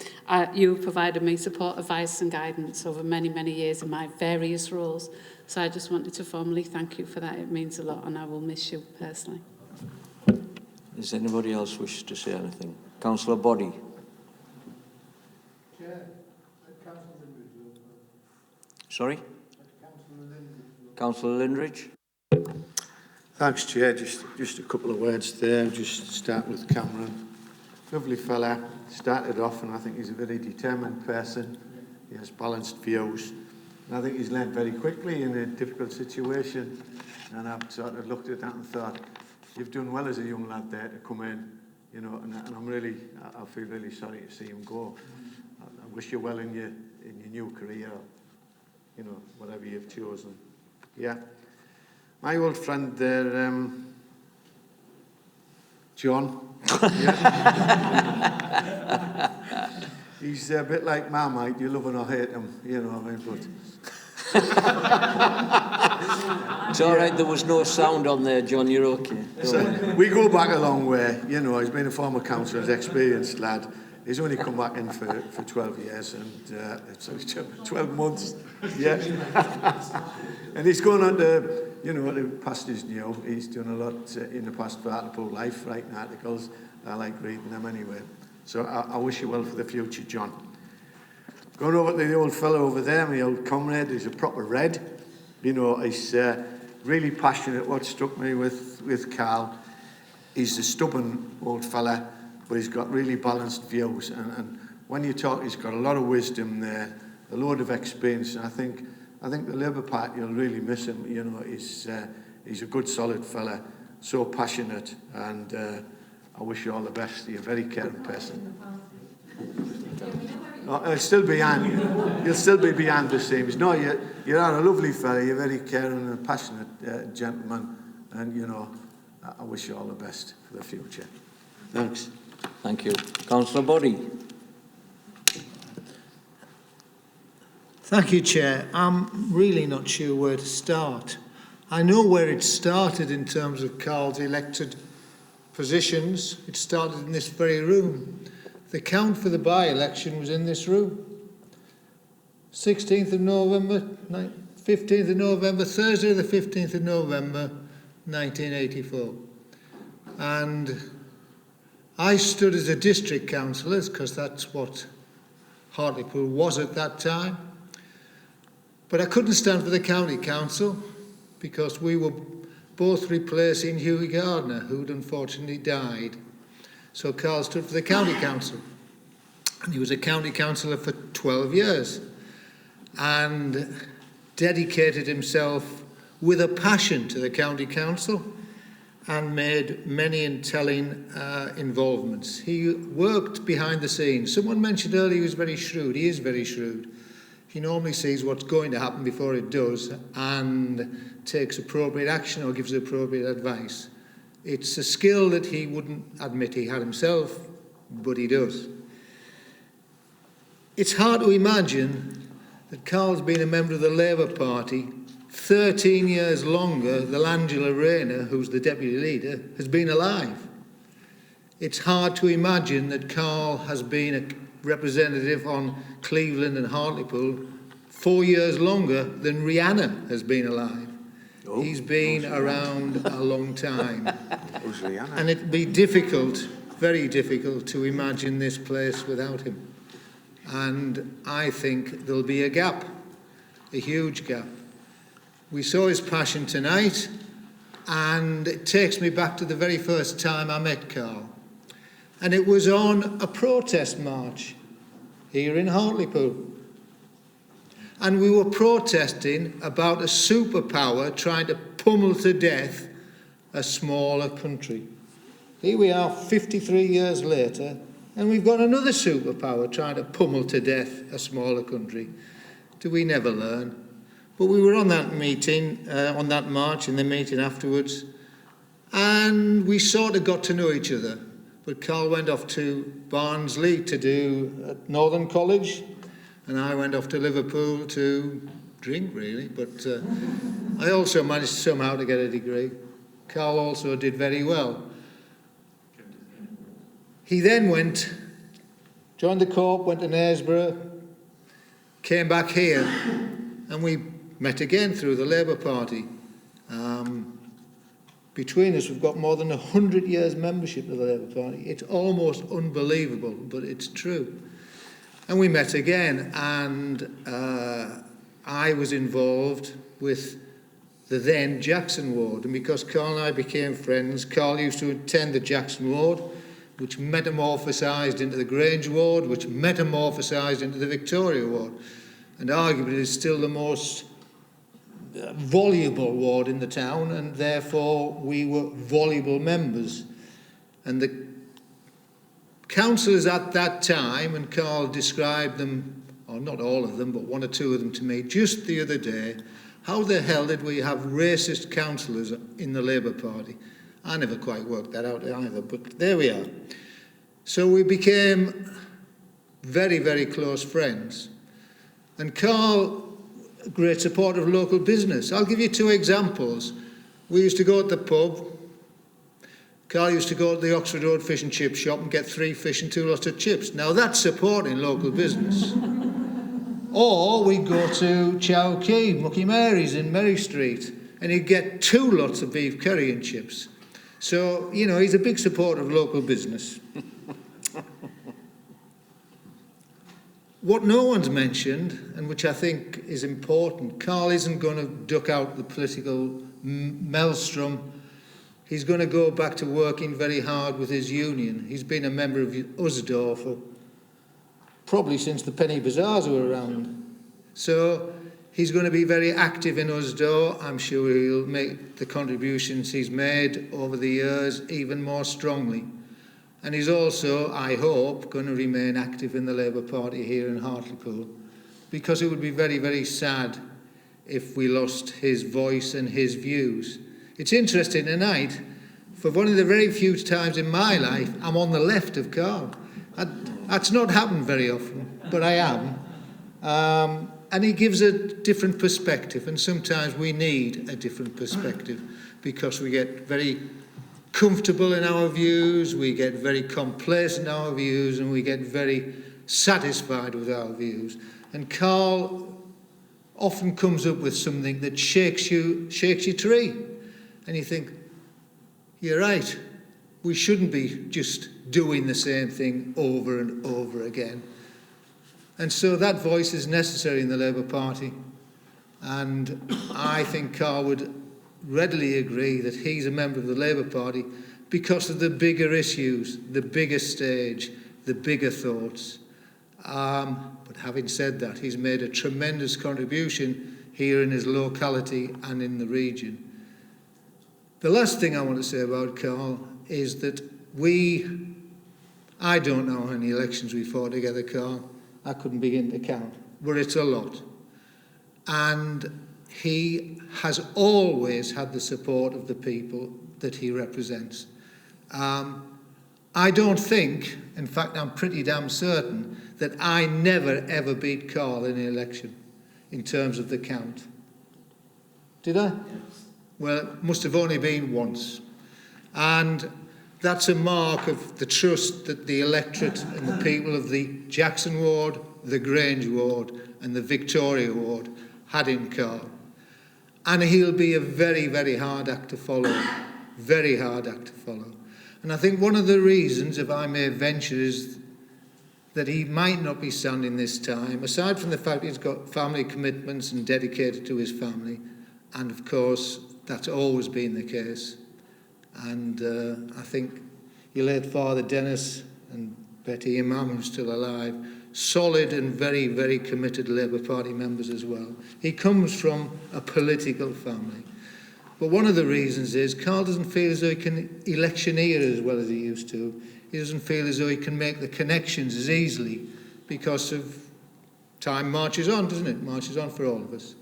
You provided me support, advice and guidance over many, many years in my various roles. So I just wanted to formally thank you for that. It means a lot, and I will miss you personally. Does anybody else wish to say anything? Councillor Boddy. Chair, Sorry? Councillor Lindridge. Thanks, Chair. Just a couple of words there. Just start with Cameron. Lovely fella. Started off, and I think he's a very determined person. He has balanced views. And I think he's learned very quickly in a difficult situation. And I've sort of looked at that and thought, you've done well as a young lad there to come in, you know, and I feel really sorry to see him go. I wish you well in your new career, or, you know, whatever you've chosen. Yeah. My old friend there, John. He's a bit like Marmite, you love him or hate him, you know what I mean, but... It's all right, there was no sound on there, John, you're okay. So, we go back a long way, you know, he's been a former councillor, he's an experienced lad. He's only come back in for 12 years and it's 12 months, yeah. And he's going on to, you know, the pastures new. He's done a lot in the past for Hartlepool Life, writing articles. I like reading them anyway. So I wish you well for the future, John. Going over to the old fellow over there, my old comrade, he's a proper red. You know, he's really passionate. What struck me with Carl, he's a stubborn old fella, but he's got really balanced views. And when you talk, he's got a lot of wisdom there, a load of experience. And I think the Labour Party will really miss him. You know, he's a good, solid fella, so passionate, and I wish you all the best. You're a very caring person. I'll still be behind. You'll still be behind the same. No, you're a lovely fella. You're very caring and passionate gentleman, and you know, I wish you all the best for the future. Thanks. Thank you. Councillor Boddy. Thank you, Chair. I'm really not sure where to start. I know where it started in terms of Carl's elected positions, it started in this very room. The count for the by-election was in this room. 16th of November, 15th of November, Thursday the 15th of November, 1984. And I stood as a district councillor, because that's what Hartlepool was at that time. But I couldn't stand for the county council because we were both replacing Hughie Gardner, who'd unfortunately died. So Carl stood for the county council. And he was a county councillor for 12 years and dedicated himself with a passion to the county council and made many and telling involvements. He worked behind the scenes. Someone mentioned earlier he was very shrewd. He is very shrewd. He normally sees what's going to happen before it does and takes appropriate action or gives appropriate advice. It's a skill that he wouldn't admit he had himself, but he does. It's hard to imagine that Carl's been a member of the Labour Party 13 years longer than Angela Rayner, who's the deputy leader, has been alive. It's hard to imagine that Carl has been a representative on Cleveland and Hartlepool 4 years longer than Rihanna has been alive. He's been around a long time. Who's Rihanna? And it'd be difficult, very difficult, to imagine this place without him. And I think there'll be a gap, a huge gap. We saw his passion tonight, and it takes me back to the very first time I met Carl. And it was on a protest march here in Hartlepool. And we were protesting about a superpower trying to pummel to death a smaller country. Here we are 53 years later, and we've got another superpower trying to pummel to death a smaller country. Do we never learn? But we were on that meeting, on that march, and the meeting afterwards, and we sort of got to know each other. But Carl went off to Barnsley to do at Northern College, and I went off to Liverpool to drink, really. But I also managed somehow to get a degree. Carl also did very well. He then went, joined the Corps, went to Knaresborough, came back here, and we met again through the Labour Party. Between us, we've got more than 100 years membership of the Labour Party. It's almost unbelievable, but it's true. And we met again, and I was involved with the then Jackson Ward. And because Carl and I became friends, Carl used to attend the Jackson Ward, which metamorphosised into the Grange Ward, which metamorphosised into the Victoria Ward. And arguably is still the most voluble ward in the town, and therefore we were voluble members. And the councillors at that time, and Carl described them, or not all of them, but one or two of them to me just the other day, how the hell did we have racist councillors in the Labour Party? I never quite worked that out either, but there we are. So we became very, very close friends. And Carl, a great supporter of local business. I'll give you two examples. We used to go to the pub. Carl used to go to the Oxford Road fish and chip shop and get 3 fish and 2 lots of chips. Now that's supporting local business. Or we'd go to Chow Key, Mucky Mary's in Merry Street, and he'd get 2 lots of beef curry and chips. So, you know, he's a big supporter of local business. What no one's mentioned, and which I think is important, Carl isn't going to duck out the political maelstrom. He's going to go back to working very hard with his union. He's been a member of USDAW for probably since the penny bazaars were around. So he's going to be very active in USDAW. I'm sure he'll make the contributions he's made over the years even more strongly. And he's also, I hope, going to remain active in the Labour Party here in Hartlepool, because it would be very, very sad if we lost his voice and his views. It's interesting tonight, for one of the very few times in my life, I'm on the left of Carl. That's not happened very often, but I am. And he gives a different perspective, and sometimes we need a different perspective because we get very comfortable in our views, we get very complacent in our views, and we get very satisfied with our views. And Carl often comes up with something that shakes your tree. And you think, you're right, we shouldn't be just doing the same thing over and over again. And so that voice is necessary in the Labour Party. And I think Carl would readily agree that he's a member of the Labour Party because of the bigger issues, the bigger stage, the bigger thoughts. But having said that, he's made a tremendous contribution here in his locality and in the region. The last thing I want to say about Carl is that I don't know how many elections we fought together, Carl. I couldn't begin to count, but it's a lot. And he has always had the support of the people that he represents. I don't think, in fact, I'm pretty damn certain, that I never ever beat Carl in an election in terms of the count. Did I? Yes. Well, it must have only been once. And that's a mark of the trust that the electorate and the people of the Jackson ward, the Grange ward and the Victoria ward had in Carl. And he'll be a very, very hard act to follow. Very hard act to follow. And I think one of the reasons, if I may venture, is that he might not be standing this time, aside from the fact he's got family commitments and dedicated to his family, and of course that's always been the case. And I think your late father Dennis and Betty Imam, who's still alive, solid and very, very committed Labour Party members as well. He comes from a political family. But one of the reasons is Carl doesn't feel as though he can electioneer as well as he used to. He doesn't feel as though he can make the connections as easily because of time marches on, doesn't it? Marches on for all of us.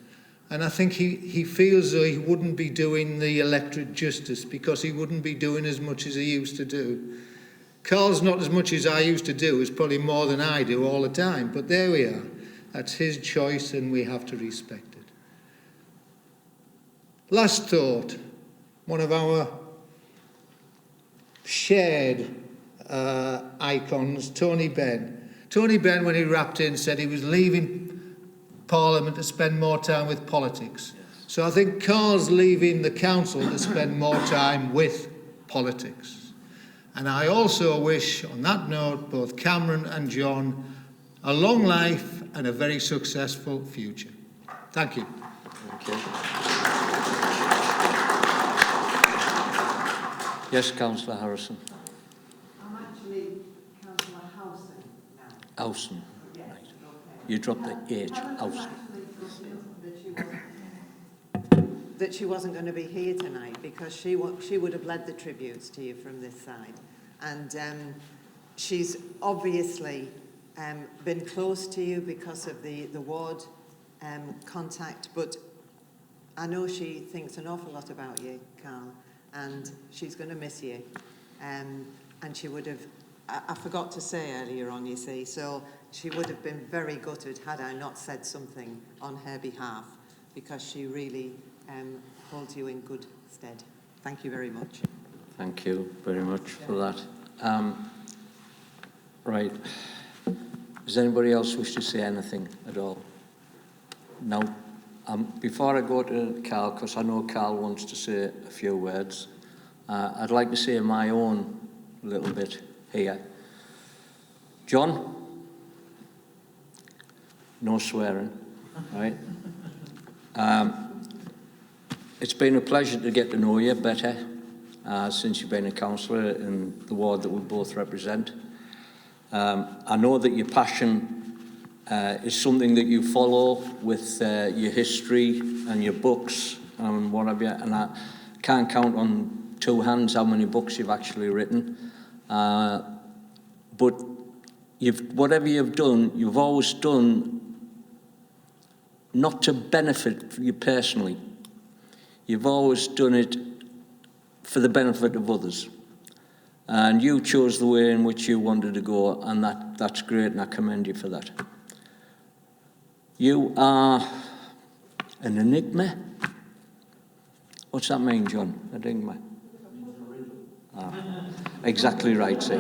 And I think he feels as though he wouldn't be doing the electorate justice because he wouldn't be doing as much as he used to do. Carl's not as much as I used to do, it's probably more than I do all the time, but there we are. That's his choice and we have to respect it. Last thought, one of our shared icons, Tony Benn. Tony Benn, when he wrapped in, said he was leaving Parliament to spend more time with politics. So I think Carl's leaving the council to spend more time with politics. And I also wish, on that note, both Cameron and John a long life and a very successful future. Thank you. Thank you. Yes, Councillor Harrison. I'm actually Councillor Howson now. Howson. Yes, Right. okay. You dropped the H. Howson. That she wasn't going to be here tonight because she would have led the tributes to you from this side. And she's obviously been close to you because of the ward contact, but I know she thinks an awful lot about you, Carl, and she's going to miss you. And she would have, I forgot to say earlier on, you see, so she would have been very gutted had I not said something on her behalf because she really holds you in good stead. Thank you very much. Thank you very much for that. Right. Does anybody else wish to say anything at all? No. Before I go to Carl, because I know Carl wants to say a few words, I'd like to say my own little bit here. John? No swearing, right? It's been a pleasure to get to know you better since you've been a councillor in the ward that we both represent. I know that your passion is something that you follow with your history and your books and what have you, and I can't count on two hands how many books you've actually written. But whatever you've done, you've always done not to benefit you personally. You've always done it for the benefit of others. And you chose the way in which you wanted to go, and that's great, and I commend you for that. You are an enigma. What's that mean, John? Enigma? Exactly right, see.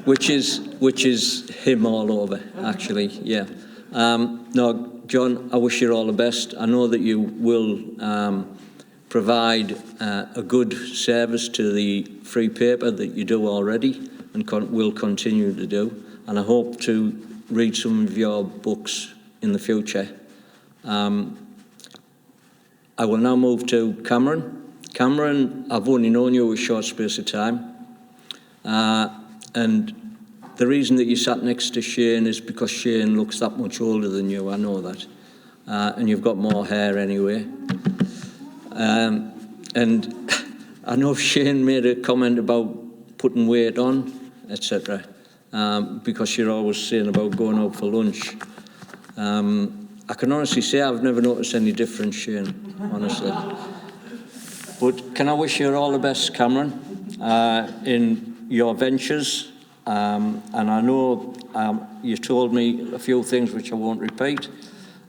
Which is him all over, actually, yeah. No, John, I wish you all the best. I know that you will provide a good service to the free paper that you do already and will continue to do. And I hope to read some of your books in the future. I will now move to Cameron. Cameron, I've only known you a short space of time. And the reason that you sat next to Shane is because Shane looks that much older than you, I know that. And you've got more hair anyway. And I know Shane made a comment about putting weight on, etc. Because you're always saying about going out for lunch. I can honestly say I've never noticed any difference, Shane, honestly. But can I wish you all the best, Cameron, in your ventures. And I know you told me a few things which I won't repeat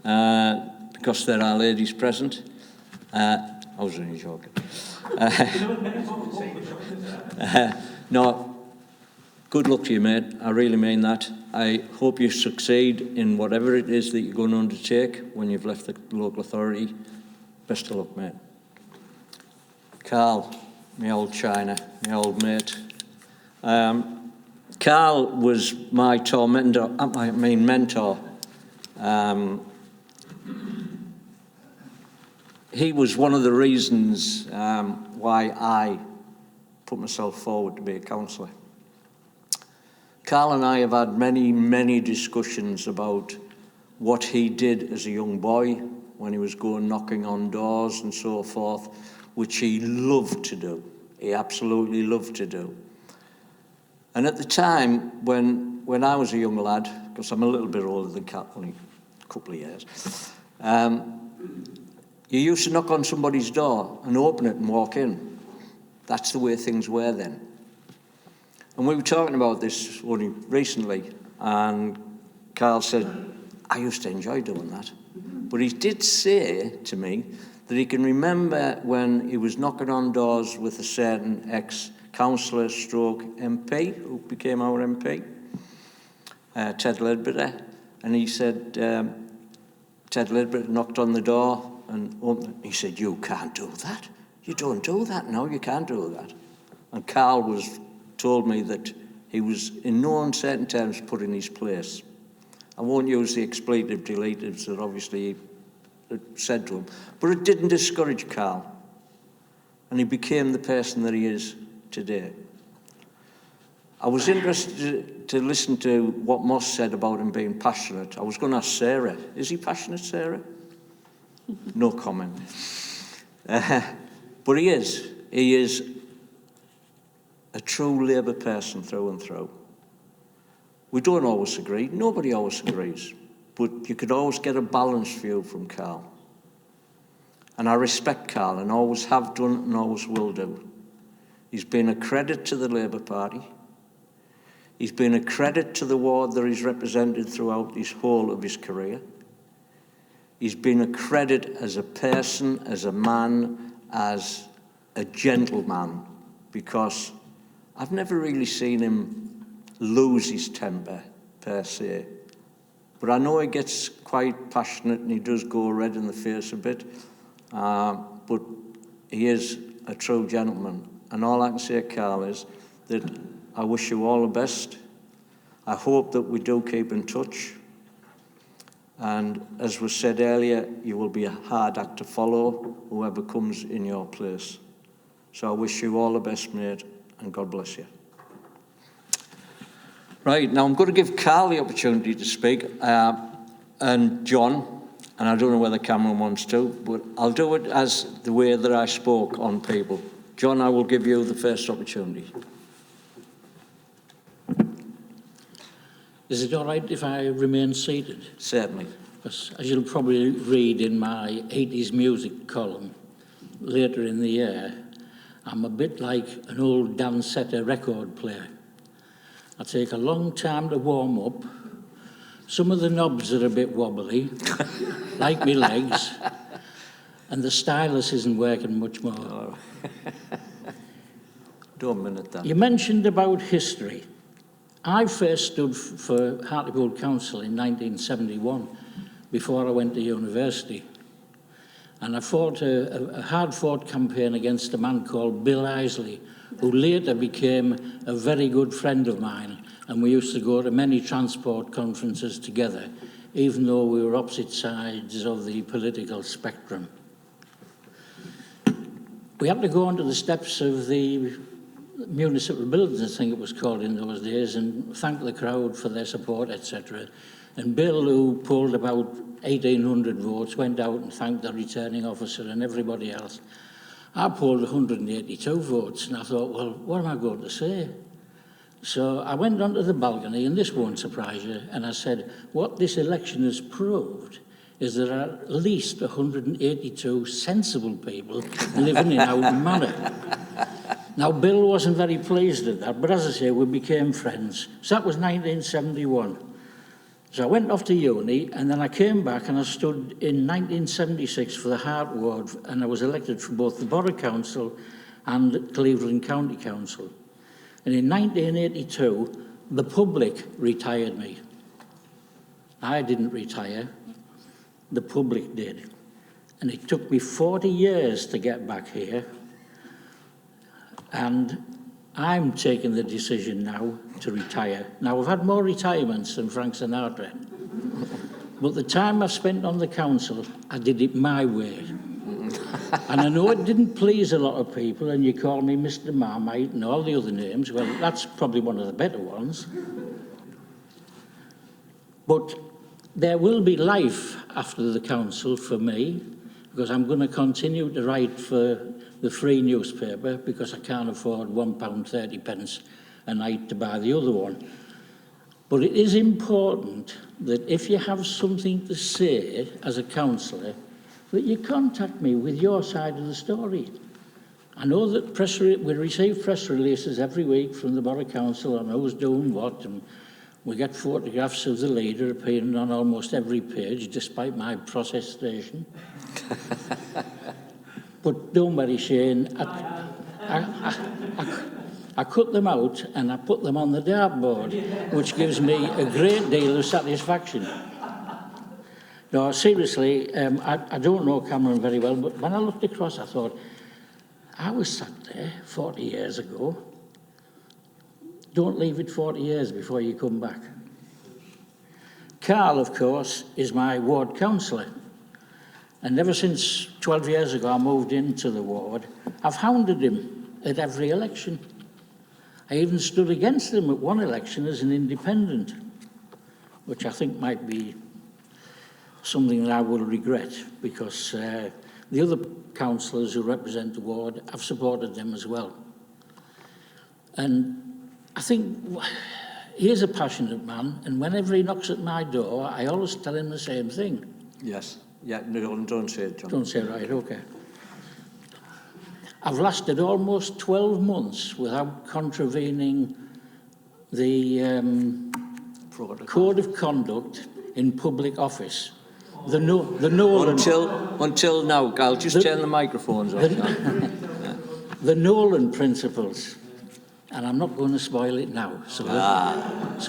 because there are ladies present. I was only joking. No, good luck to you, mate. I really mean that. I hope you succeed in whatever it is that you're going to undertake when you've left the local authority. Best of luck, mate. Carl, my old China, my old mate. Carl was my mentor. He was one of the reasons why I put myself forward to be a councillor. Carl and I have had many, many discussions about what he did as a young boy when he was going knocking on doors and so forth, which he loved to do. He absolutely loved to do. And at the time, when I was a young lad, because I'm a little bit older than Cat, only a couple of years, you used to knock on somebody's door and open it and walk in. That's the way things were then. And we were talking about this only recently, and Carl said, I used to enjoy doing that. But he did say to me that he can remember when he was knocking on doors with a certain ex-councillor stroke MP, who became our MP, Ted Ledbetter. And he said, Ted Ledbetter knocked on the door and opened it. He said, you can't do that. You don't do that. No, you can't do that. And Carl told me that he was in no uncertain terms put in his place. I won't use the expletive deletives that obviously he said to him, but it didn't discourage Carl. And he became the person that he is today. I was interested to listen to what Moss said about him being passionate. I was going to ask Sarah, is he passionate, Sarah? No comment. But he is. He is a true Labour person through and through. We don't always agree. Nobody always agrees. But you could always get a balanced view from Carl. And I respect Carl and always have done and always will do. He's been a credit to the Labour Party. He's been a credit to the ward that he's represented throughout his whole of his career. He's been a credit as a person, as a man, as a gentleman, because I've never really seen him lose his temper, per se. But I know he gets quite passionate and he does go red in the face a bit. But he is a true gentleman. And all I can say, Carl, is that I wish you all the best. I hope that we do keep in touch. And as was said earlier, you will be a hard act to follow, whoever comes in your place. So I wish you all the best, mate, and God bless you. Right, now I'm going to give Carl the opportunity to speak, and John, and I don't know whether Cameron wants to, but I'll do it as the way that I spoke on people. John, I will give you the first opportunity. Is it all right if I remain seated? Certainly. Because as you'll probably read in my 80s music column later in the year, I'm a bit like an old Dansetta record player. I take a long time to warm up, Some of the knobs are a bit wobbly, like me legs, and the stylus isn't working much more. Do a minute then. You mentioned about history. I first stood for Hartlepool Council in 1971, before I went to university. And I fought a hard-fought campaign against a man called Bill Isley, who later became a very good friend of mine, and we used to go to many transport conferences together, even though we were opposite sides of the political spectrum. We had to go onto the steps of the municipal buildings, I think it was called in those days, and thank the crowd for their support, etc. And Bill, who polled about 1,800 votes, went out and thanked the returning officer and everybody else. I polled 182 votes, and I thought, well, what am I going to say? So I went onto the balcony, and this won't surprise you, and I said, what this election has proved is there are at least 182 sensible people living in Houghton Manor. Now, Bill wasn't very pleased at that, but as I say, we became friends. So that was 1971. So I went off to uni, and then I came back and I stood in 1976 for the Hart Ward, and I was elected for both the Borough Council and Cleveland County Council. And in 1982, the public retired me. I didn't retire, the public did. And it took me 40 years to get back here. And I'm taking the decision now to retire. Now, I've had more retirements than Frank Sinatra. But the time I've spent on the council, I did it my way. And I know it didn't please a lot of people, and you call me Mr. Marmite and all the other names. Well, that's probably one of the better ones. But there will be life after the council for me, because I'm going to continue to write for the free newspaper, because I can't afford £1.30 a night to buy the other one. But it is important that if you have something to say as a councillor, that you contact me with your side of the story. I know that we receive press releases every week from the Borough Council on who's doing what, and we get photographs of the leader appearing on almost every page, despite my protestation. But don't worry, Shane, I cut them out and I put them on the dartboard, which gives me a great deal of satisfaction. No, seriously, I don't know Cameron very well, but when I looked across, I thought, I was sat there 40 years ago. Don't leave it 40 years before you come back. Carl, of course, is my ward councillor. And ever since 12 years ago I moved into the ward, I've hounded him at every election. I even stood against him at one election as an independent, which I think might be something that I will regret, because the other councillors who represent the ward, I've supported them as well. And I think he is a passionate man, and whenever he knocks at my door, I always tell him the same thing. Yes. Yeah, no, don't say it, John. Don't say it, right, okay. I've lasted almost 12 months without contravening the code of conduct in public office. The Nolan... Until now, Gal, just turn the microphones off. The Nolan principles. And I'm not going to spoil it now, so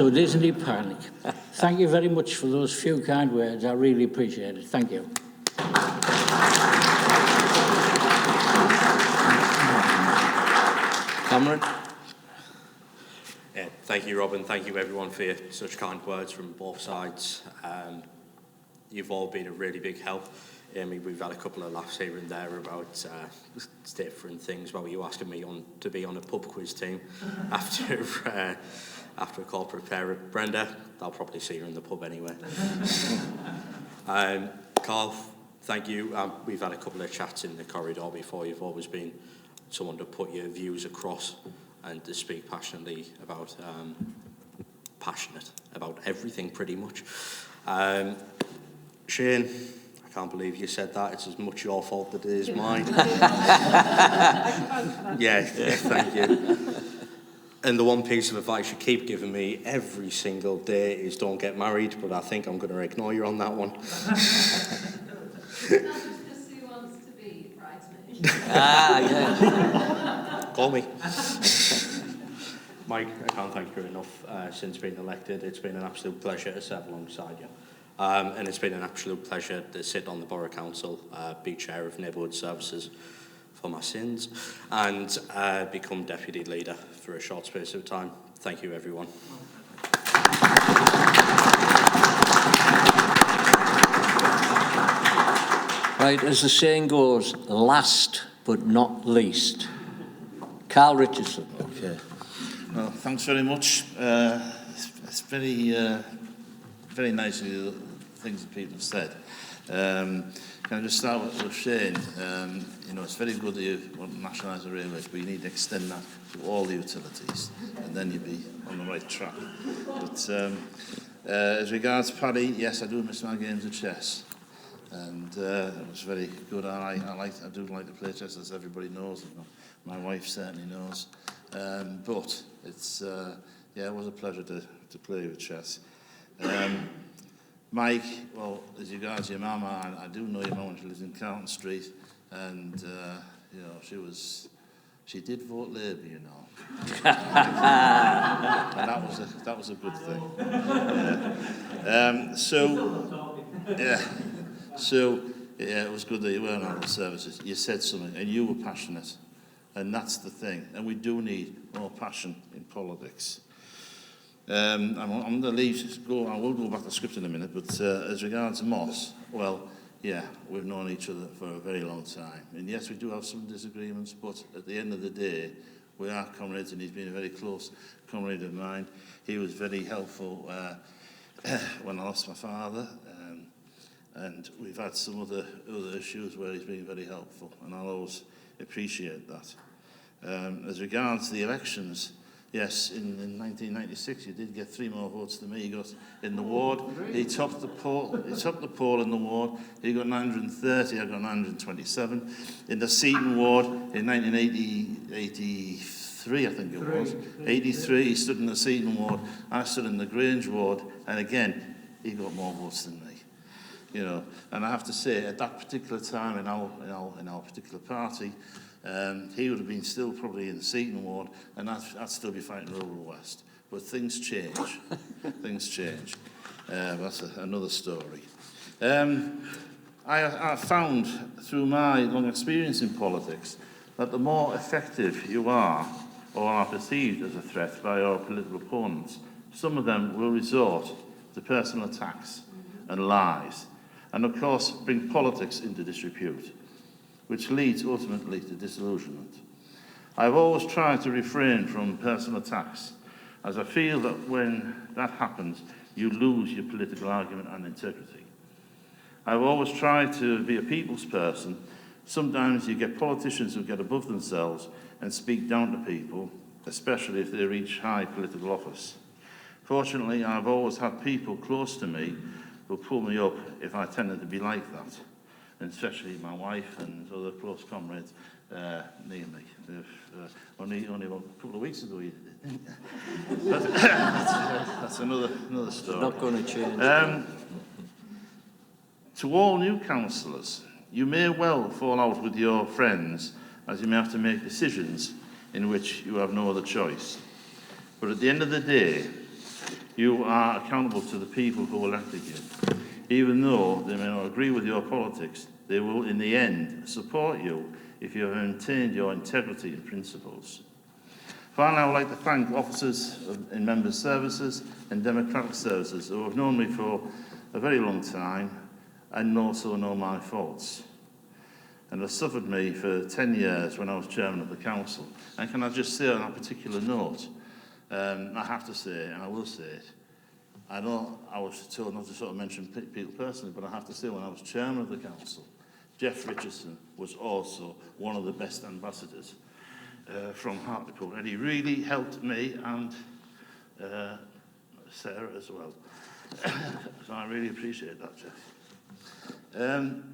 it isn't a panic. Thank you very much for those few kind words. I really appreciate it. Thank you. Cameron? Thank you, Robin. Thank you, everyone, for such kind words from both sides. You've all been a really big help. We've had a couple of laughs here and there about different things, about you asking me to be on a pub quiz team after a corporate pair of Brenda. I'll probably see her in the pub anyway. Carl, thank you. We've had a couple of chats in the corridor before. You've always been someone to put your views across and to speak passionate about everything, pretty much. Shane, I can't believe you said that. It's as much your fault that it is mine. Yeah, thank you. And the one piece of advice you keep giving me every single day is don't get married, but I think I'm going to ignore you on that one. Yeah. Call me. Mike, I can't thank you enough since being elected. It's been an absolute pleasure to serve alongside you. And it's been an absolute pleasure to sit on the Borough Council, be Chair of Neighbourhood Services for my sins, and become Deputy Leader for a short space of time. Thank you, everyone. Right, as the saying goes, last but not least, Carl Richardson. Okay. Well, thanks very much. It's very, very nice of you, the things that people have said. Can I just start with Shane? You know, it's very good that you want to nationalise the railways, but you need to extend that to all the utilities, and then you'll be on the right track. But as regards Paddy, yes, I do miss my games of chess. And it was very good. I do like to play chess, as everybody knows. My wife certainly knows. But it's yeah, it was a pleasure to play with chess. Mike, well, as regards your mama, I do know your mum. She lives in Carlton Street, and you know, she did vote Labour, you know. And that was a good thing. Yeah. So, it was good that you were on our services. You said something, and you were passionate. And that's the thing. And we do need more passion in politics. I'm going to I will go back to the script in a minute, but as regards Moss, well, yeah, we've known each other for a very long time. And yes, we do have some disagreements, but at the end of the day, we are comrades, and he's been a very close comrade of mine. He was very helpful when I lost my father. And we've had some other issues where he's been very helpful, and I'll always appreciate that. As regards the elections, yes, in 1996 you did get 3 more votes than me. He got in the ward. He topped the poll in the ward. He got 930. I got 927. In the Seaton ward in 1983, I think it was. 83. He stood in the Seaton ward. I stood in the Grange ward, and again, he got more votes than me. You know, and I have to say, at that particular time in our particular party, he would have been still probably in the Seaton ward, and I'd still be fighting Rural West. But things change. Things change. That's another story. I found through my long experience in politics that the more effective you are, or are perceived as a threat by your political opponents, some of them will resort to personal attacks and lies, and of course bring politics into disrepute, which leads ultimately to disillusionment. I've always tried to refrain from personal attacks, as I feel that when that happens, you lose your political argument and integrity. I've always tried to be a people's person. Sometimes you get politicians who get above themselves and speak down to people, especially if they reach high political office. Fortunately, I've always had people close to me who pull me up if I tended to be like that, and especially my wife and other close comrades near me. Only about a couple of weeks ago you did. That's another story. It's not going to change. To all new councillors, you may well fall out with your friends, as you may have to make decisions in which you have no other choice. But at the end of the day, you are accountable to the people who elected you. Even though they may not agree with your politics, they will in the end support you if you have maintained your integrity and principles. Finally, I would like to thank officers in members' services and democratic services who have known me for a very long time and also know my faults, and have suffered me for 10 years when I was chairman of the council. And can I just say on that particular note, I have to say, and I will say it, I know I was told not to sort of mention people personally, but I have to say when I was chairman of the council, Jeff Richardson was also one of the best ambassadors from Hartlepool, and he really helped me and Sarah as well. So I really appreciate that, Jeff.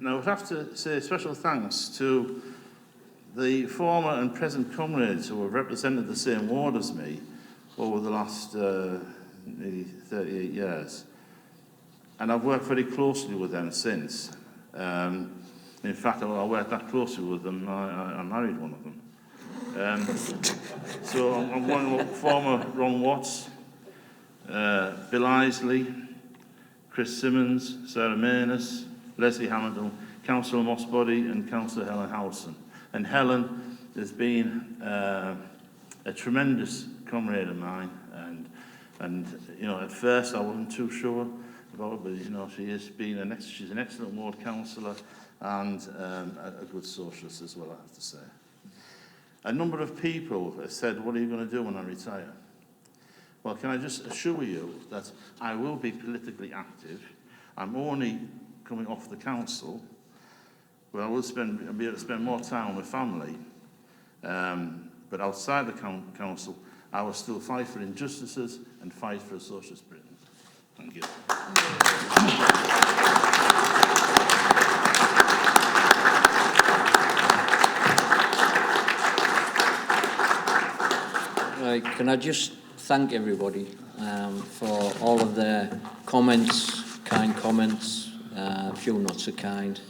Now I have to say special thanks to the former and present comrades who have represented the same ward as me over the last nearly 38 years. And I've worked very closely with them since. In fact, I worked that closely with them, I married one of them. So I'm one of former Ron Watts, Bill Isley, Chris Simmons, Sarah Manus, Leslie Hamilton, Councillor Mossbody and Councillor Helen Howson. And Helen has been a tremendous comrade of mine, and you know, at first I wasn't too sure about it, but you know, she's an excellent ward councillor and a good socialist as well, I have to say. A number of people have said, what are you going to do when I retire? Well, can I just assure you that I will be politically active. I'm only coming off the council, where I will be able to spend more time with family. But outside the council, I will still fight for injustices and fight for a socialist Britain. Thank you. Right, can I just thank everybody for all of their comments, kind comments, a few not so kind.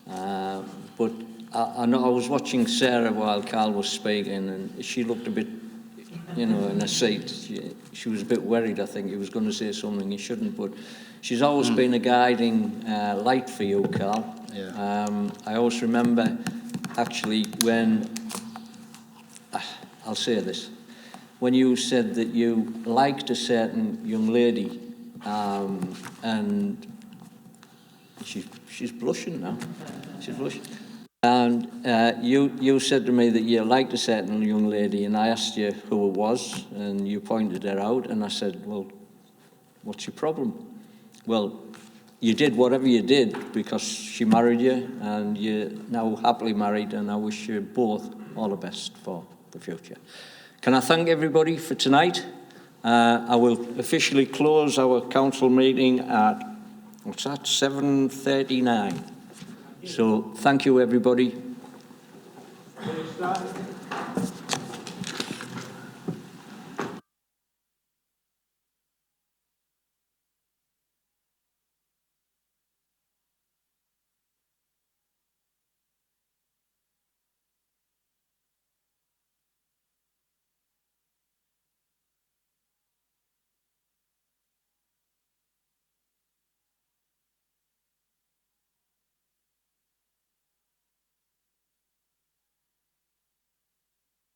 But I know I was watching Sarah while Carl was speaking, and she looked a bit, you know, in her seat. She was a bit worried, I think he was going to say something he shouldn't, but she's always been a guiding light for you, Carl. Yeah. I always remember, actually, when, I'll say this, when you said that you liked a certain young lady, and she's blushing now. She's blushing. And you said to me that you liked a certain young lady, and I asked you who it was, and you pointed her out, and I said, well, what's your problem? Well, you did whatever you did because she married you, and you're now happily married, and I wish you both all the best for the future. Can I thank everybody for tonight? I will officially close our council meeting at, what's that, 7:39. So thank you, everybody.